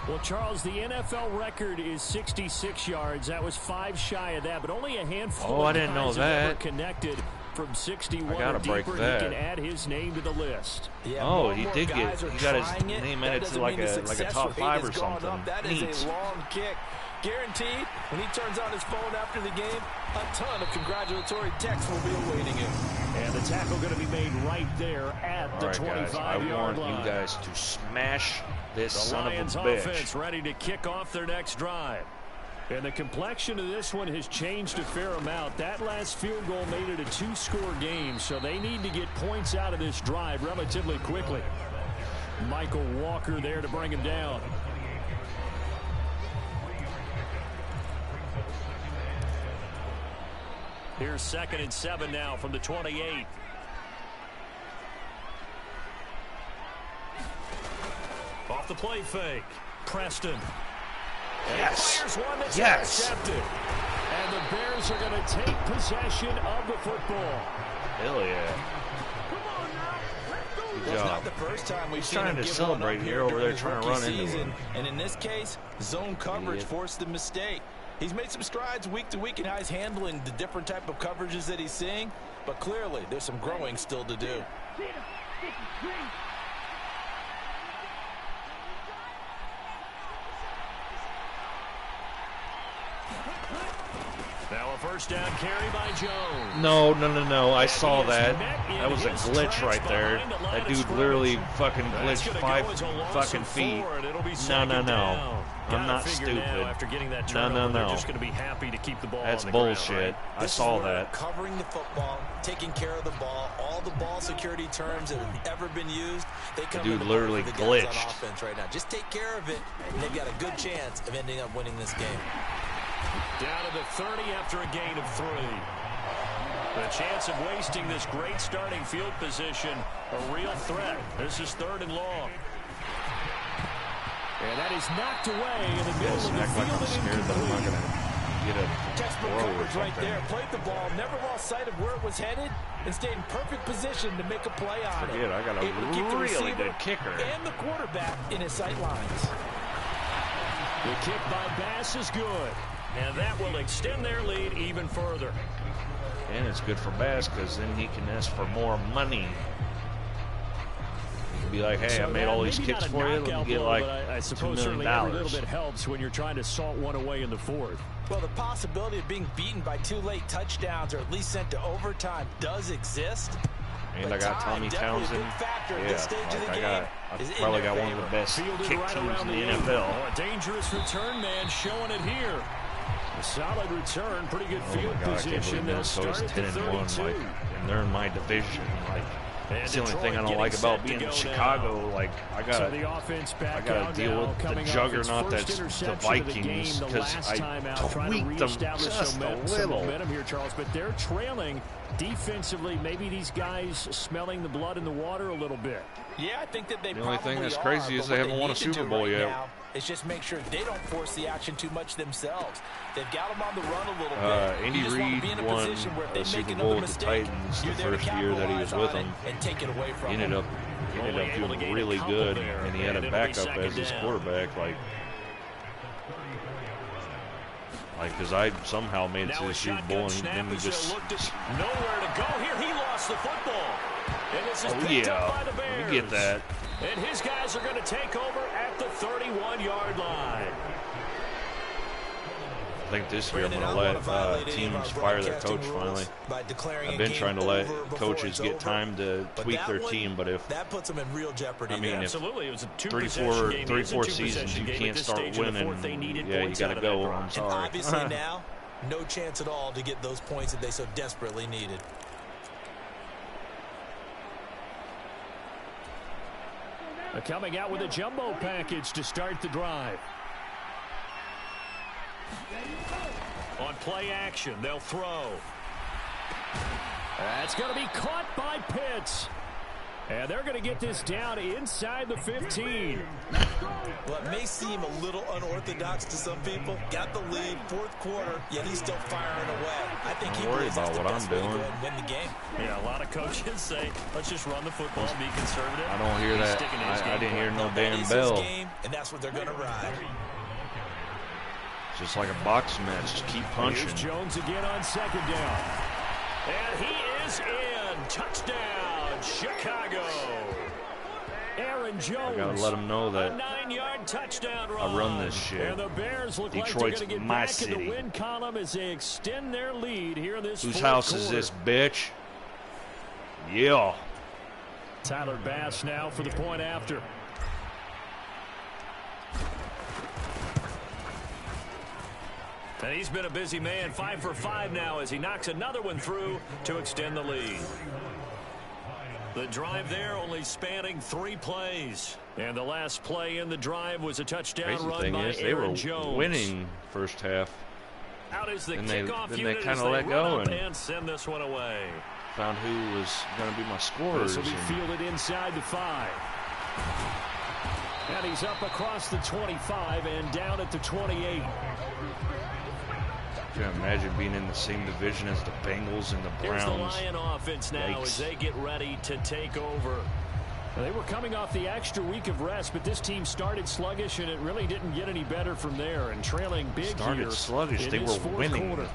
Well, Charles, the NFL record is 66 yards. That was 5 shy of that, but only a handful of guys have ever connected from 61 or deeper. He can add his name to the list. Yeah, he did get. He got his name added to like a top 5 or something. That is a long kick. Guaranteed, when he turns on his phone after the game, a ton of congratulatory texts will be awaiting him. And the tackle going to be made right there at the 25-yard line. I want you guys to smash this son of a bitch. Offense ready to kick off their next drive. And the complexion of this one has changed a fair amount. That last field goal made it a 2-score game, so they need to get points out of this drive relatively quickly. Michael Walker there to bring him down. Here's 2nd and 7 now from the 28. Off the play fake. Preston. Yes. One that's yes. Intercepted. And the Bears are going to take possession of the football. Hell yeah. Good job. Not the first time we've He's seen trying him to give celebrate one up here over there, during trying to his run rookie into season. him. And in this case, zone coverage forced the mistake. He's made some strides week to week in how he's handling the different type of coverages that he's seeing, but clearly there's some growing still to do. Now a first down carry by Jones. No. I saw that. That was a glitch right there. That dude literally fucking glitched 5 fucking feet. No. I'm not stupid. After getting that turnover, No. they're just going to be happy to keep the ball That's on the bullshit. ground, right? I saw that. Covering the football, taking care of the ball, all the ball security terms that have ever been used, they come Dude to the literally for the guys glitched. on offense right now. Just take care of it, and they've got a good chance of ending up winning this game. Down to the 30 after a gain of 3. The chance of wasting this great starting field position, a real threat. This is 3rd and long. And that is knocked away in the middle of the Act like field. I'm scared that I'm not going to get a Textbook throw or coverage right something. there. Played the ball, never lost sight of where it was headed, and stayed in perfect position to make a play on it. Forget, I got a Able to keep the really receiver good kicker. and the quarterback in his sight lines. The kick by Bass is good. And that will extend their lead even further. And it's good for Bass because then he can ask for more money. He can be like, hey, So I made all these maybe kicks not a for you. Let knockout me get blow, like but I $2 suppose million. certainly every little bit helps when you're trying to salt one away in the 4th. Well, the possibility of being beaten by 2 late touchdowns or at least sent to overtime does exist. And I got Tommy Townsend. Yeah, I probably got one of the best Fielded kick right teams around in the the NFL. Oh, a dangerous return man showing it here. A solid return, pretty good Oh field my God, I can't position. believe They'll Minnesota's start at the 10-1, 32. like, and they're in my division. Like, that's the only thing I don't like about being in Chicago. Like, I So the offense back gotta out deal now, with the coming off juggernaut its first that's the interception of the game Vikings the because last I time out, trying to tweaked them reestablish just a some little. momentum here, Charles. But they're trailing defensively. Maybe these guys smelling the blood in the water a little bit. Yeah, I think that they The only thing probably that's are, crazy is but they what haven't won a need to Super do Bowl right yet. now is just make sure they don't force the action too much themselves. They've got them on the run a little bit. Andy You just wanna Reid be in a won position where if they a Super make Bowl another with the mistake, Titans the you're there to first year that he was capitalize with on it them. and take it away from He them. ended up doing really good, and he had a backup as his quarterback. Like, because I somehow made it to the Super Bowl, and then he just. Nowhere to go here. He lost the football. And this is Oh picked up yeah, by the Bears. we get that. And his guys are going to take over at the 31-yard line. I think this year I'm going to let teams fire their coach finally. I've been trying to let coaches get time to tweak their team, but if that puts them in real jeopardy. I mean, if Absolutely, it was a 3-4 game. 3-4 seasons you can't start winning, yeah, you got to go. I'm And sorry. obviously now, no chance at all to get those points that they so desperately needed. Coming out with a jumbo package to start the drive. On play action, they'll throw. That's going to be caught by Pitts. And they're going to get this down inside the 15. Well, it may seem a little unorthodox to some people. Got the lead, 4th quarter, yet he's still firing away. I think he believes that's the best way to go ahead and win the game. Yeah, a lot of coaches say, let's just run the football and be conservative. I don't hear that. I didn't hear no damn bell. Game, and that's what they're going to ride. Just like a boxing match, just keep punching. Here's Jones again on 2nd down. And he is in. Touchdown, Chicago. Aaron Jones. I gotta let them know that A 9-yard touchdown run. I run this shit. And the Bears look Detroit's like they're going to get my back city. in the win column as they extend their lead here in this Whose 4th house quarter. is this, bitch? Yeah. Tyler Bass now for the point after. And he's been a busy man, 5 for 5 now as he knocks another one through to extend the lead. The drive there only spanning 3 plays. And the last play in the drive was a touchdown Crazy run thing by is, they Aaron were Jones. winning first half. Out is the Then kickoff they unit kinda as they let run go up and- and send this one away. Found who was going to be my scorers. This will be and fielded inside the 5. And he's up across the 25 and down at the 28. Can you imagine being in the same division as the Bengals and the Here's the Browns? Lion offense now Yikes. as they get ready to take over. They were coming off the extra week of rest, but this team started sluggish, and it really didn't get any better from there. And trailing big Started here sluggish. in They this were 4th winning. quarter.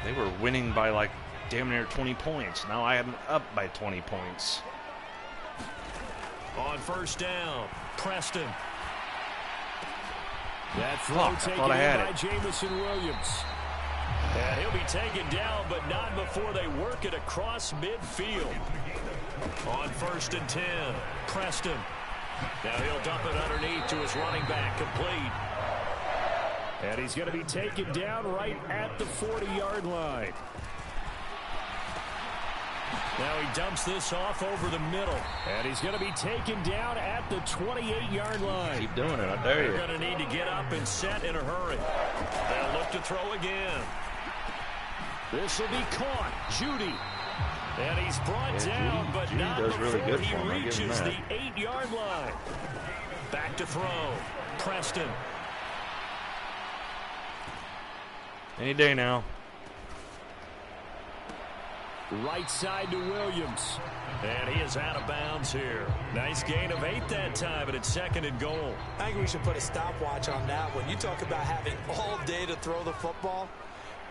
They were winning by like damn near 20 points. Now I am up by 20 points. On 1st down, Preston. That throw Fuck, I taken thought I in had by it. Jamison Williams. And he'll be taken down, but not before they work it across midfield. On 1st and 10, Preston. Now he'll dump it underneath to his running back, complete. And he's going to be taken down right at the 40-yard line. Now he dumps this off over the middle. And he's going to be taken down at the 28-yard line. Keep doing it. I dare They're you. going to need to get up and set in a hurry. They'll look to throw again. This will be caught. Judy. And he's brought down, but Judy not does really before good for him. he I'll give him reaches that. the 8-yard line. Back to throw. Preston. Any day now. Right side to Williams. And he is out of bounds here. Nice gain of 8 that time, and it's 2nd and goal. I think we should put a stopwatch on that one. You talk about having all day to throw the football,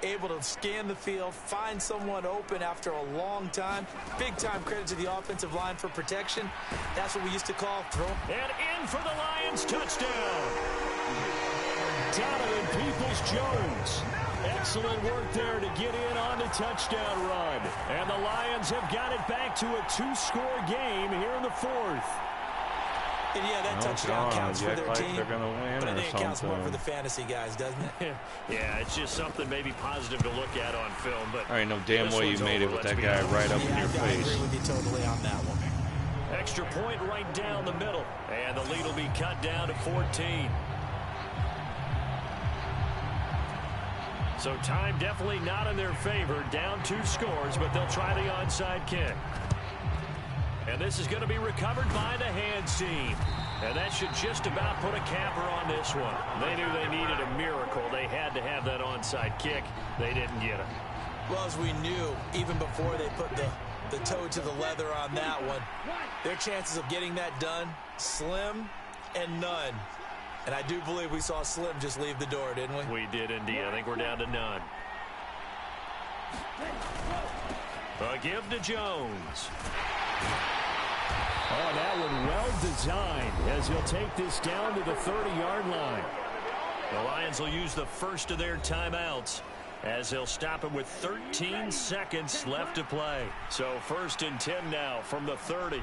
able to scan the field, find someone open after a long time. Big time credit to the offensive line for protection. That's what we used to call throw. And in for the Lions touchdown. Donovan Peoples-Jones. Excellent work there to get in on the touchdown run. And the Lions have got it back to a 2-score game here in the 4th. And yeah, that touchdown counts for their team. They're gonna win, but I or think it counts more for something. the fantasy guys, doesn't it? Yeah, it's just something maybe positive to look at on film. But I know damn well you made it with that guy right up in your I face. agree with you totally on that one. extra point right down the middle. And the lead will be cut down to 14. So time definitely not in their favor. Down 2 scores, but they'll try the onside kick. And this is going to be recovered by the hands team. And that should just about put a capper on this one. They knew they needed a miracle. They had to have that onside kick. They didn't get it. Well, as we knew, even before they put the toe to the leather on that one, their chances of getting that done, slim and none. And I do believe we saw Slim just leave the door, didn't we? We did indeed. I think we're down to none. A give to Jones. Oh, that one well designed as he'll take this down to the 30-yard line. The Lions will use the first of their timeouts as they'll stop it with 13 seconds left to play. So 1st and 10 now from the 30.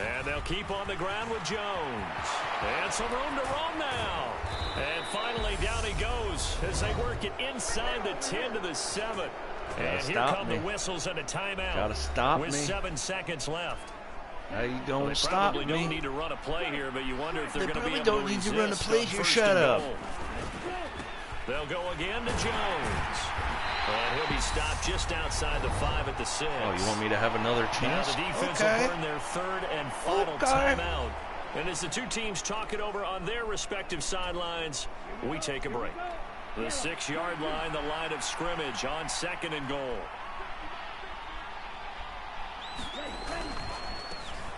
And they'll keep on the ground with Jones. And some room to roam now. And finally down he goes as they work it inside the 10 to the 7. And here come the whistles and a timeout. Gotta stop with me. 7 seconds left. Now you don't They stop probably me. don't need to run a play here, but you wonder if they're They going to be probably able don't to need to run a resist play on here. 1st Shut and up. goal. They'll go again to Jones. And he'll be stopped just outside the 5 at the 6. Oh, you want me to have another Now chance? the defense Okay. will burn their 3rd and final timeout. And as the two teams talk it over on their respective sidelines, we take a break. The 6-yard line, the line of scrimmage on 2nd and goal.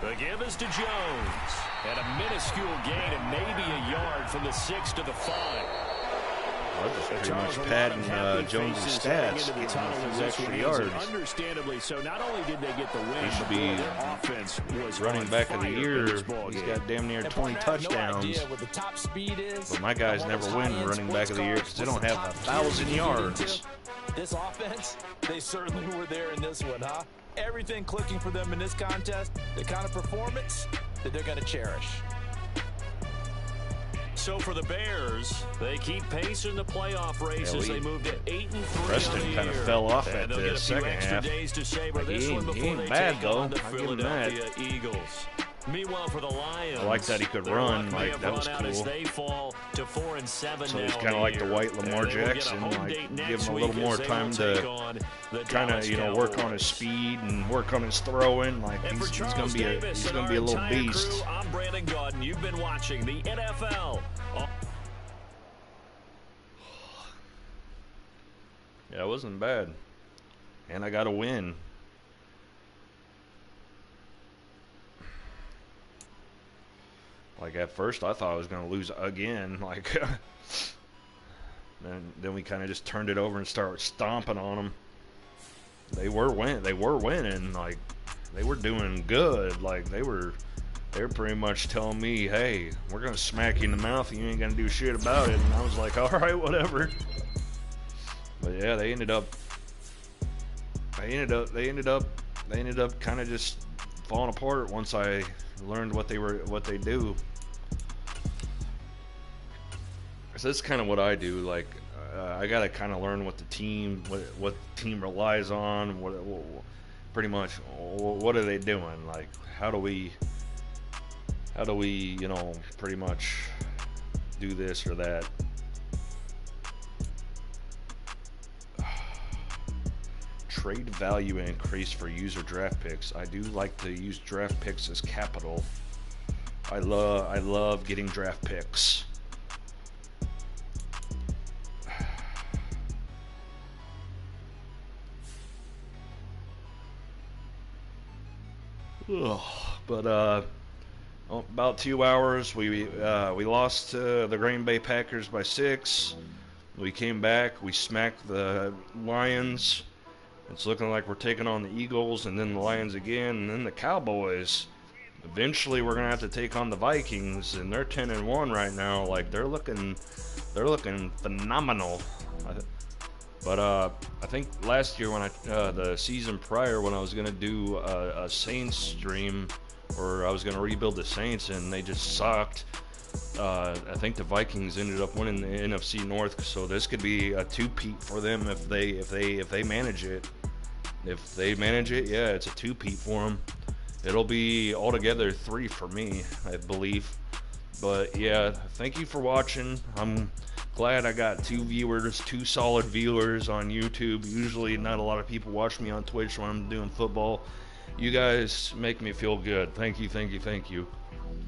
The give is to Jones. And a minuscule gain and maybe a yard from the 6 to the 5. Well, just pretty much padding Jones' stats, getting those extra yards. Understandably so. Not only did they get the win, He should but be their offense was running on back of the fire year. in this ball He's game. got damn near And 20 I have no touchdowns. idea what the top speed is. But my guys never win running back of the year because they don't have 1,000 yards. This offense, they certainly were there in this one, huh? Everything clicking for them in this contest, the kind of performance that they're going to cherish. So for the Bears, they keep pace in the playoff race as they move to 8-3 Preston on the kind of year. fell off And at they'll the get a few second extra half. days to savor Like, this he one ain't- he before ain't they bad, take though. on the I'll give him that. Philadelphia Eagles. Meanwhile, for the Lions, I like that he could their run. luck may Like, have that was run out as cool. they fall to 4-7 So now he's on kind of like the year. white Lamar And they will get a Jackson, home like date give next him a week little more as they time will to take on the kind of, Dallas you know, work on Cowboys. his speed and work on his throwing. Like And for he's gonna Charles be a Davis he's and gonna our be a little entire beast. crew, I'm Brandon Gaudin. You've been watching the NFL. Yeah, it wasn't bad, and I got a win. Like at first, I thought I was gonna lose again. Like, then we kind of just turned it over and started stomping on them. They were winning. Like, they were doing good. Like they were pretty much telling me, "Hey, we're gonna smack you in the mouth, and you ain't gonna do shit about it." And I was like, "All right, whatever." But yeah, they ended up kind of just falling apart once I learned what they do. So that's kind of what I do. Like, I gotta kind of learn what the team relies on. Pretty much, what are they doing? Like, how do we, you know, pretty much do this or that. trade value increase for user draft picks. I do like to use draft picks as capital. I love getting draft picks. But about 2 hours, we lost to the Green Bay Packers by 6. We came back, we smacked the Lions. It's looking like we're taking on the Eagles and then the Lions again and then the Cowboys. Eventually we're gonna have to take on the Vikings, and they're 10-1 right now. Like, they're looking phenomenal. But I think last year when the season prior, when I was gonna do a Saints stream, or I was gonna rebuild the Saints, and they just sucked. I think the Vikings ended up winning the NFC North, so this could be a two-peat for them if they manage it. If they manage it, yeah, it's a two-peat for them. It'll be altogether 3 for me, I believe. But yeah, thank you for watching. I'm glad I got 2 solid viewers on YouTube. Usually not a lot of people watch me on Twitch when I'm doing football. You guys make me feel good. Thank you, thank you, thank you.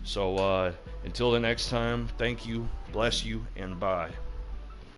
So until the next time, thank you, bless you, and bye.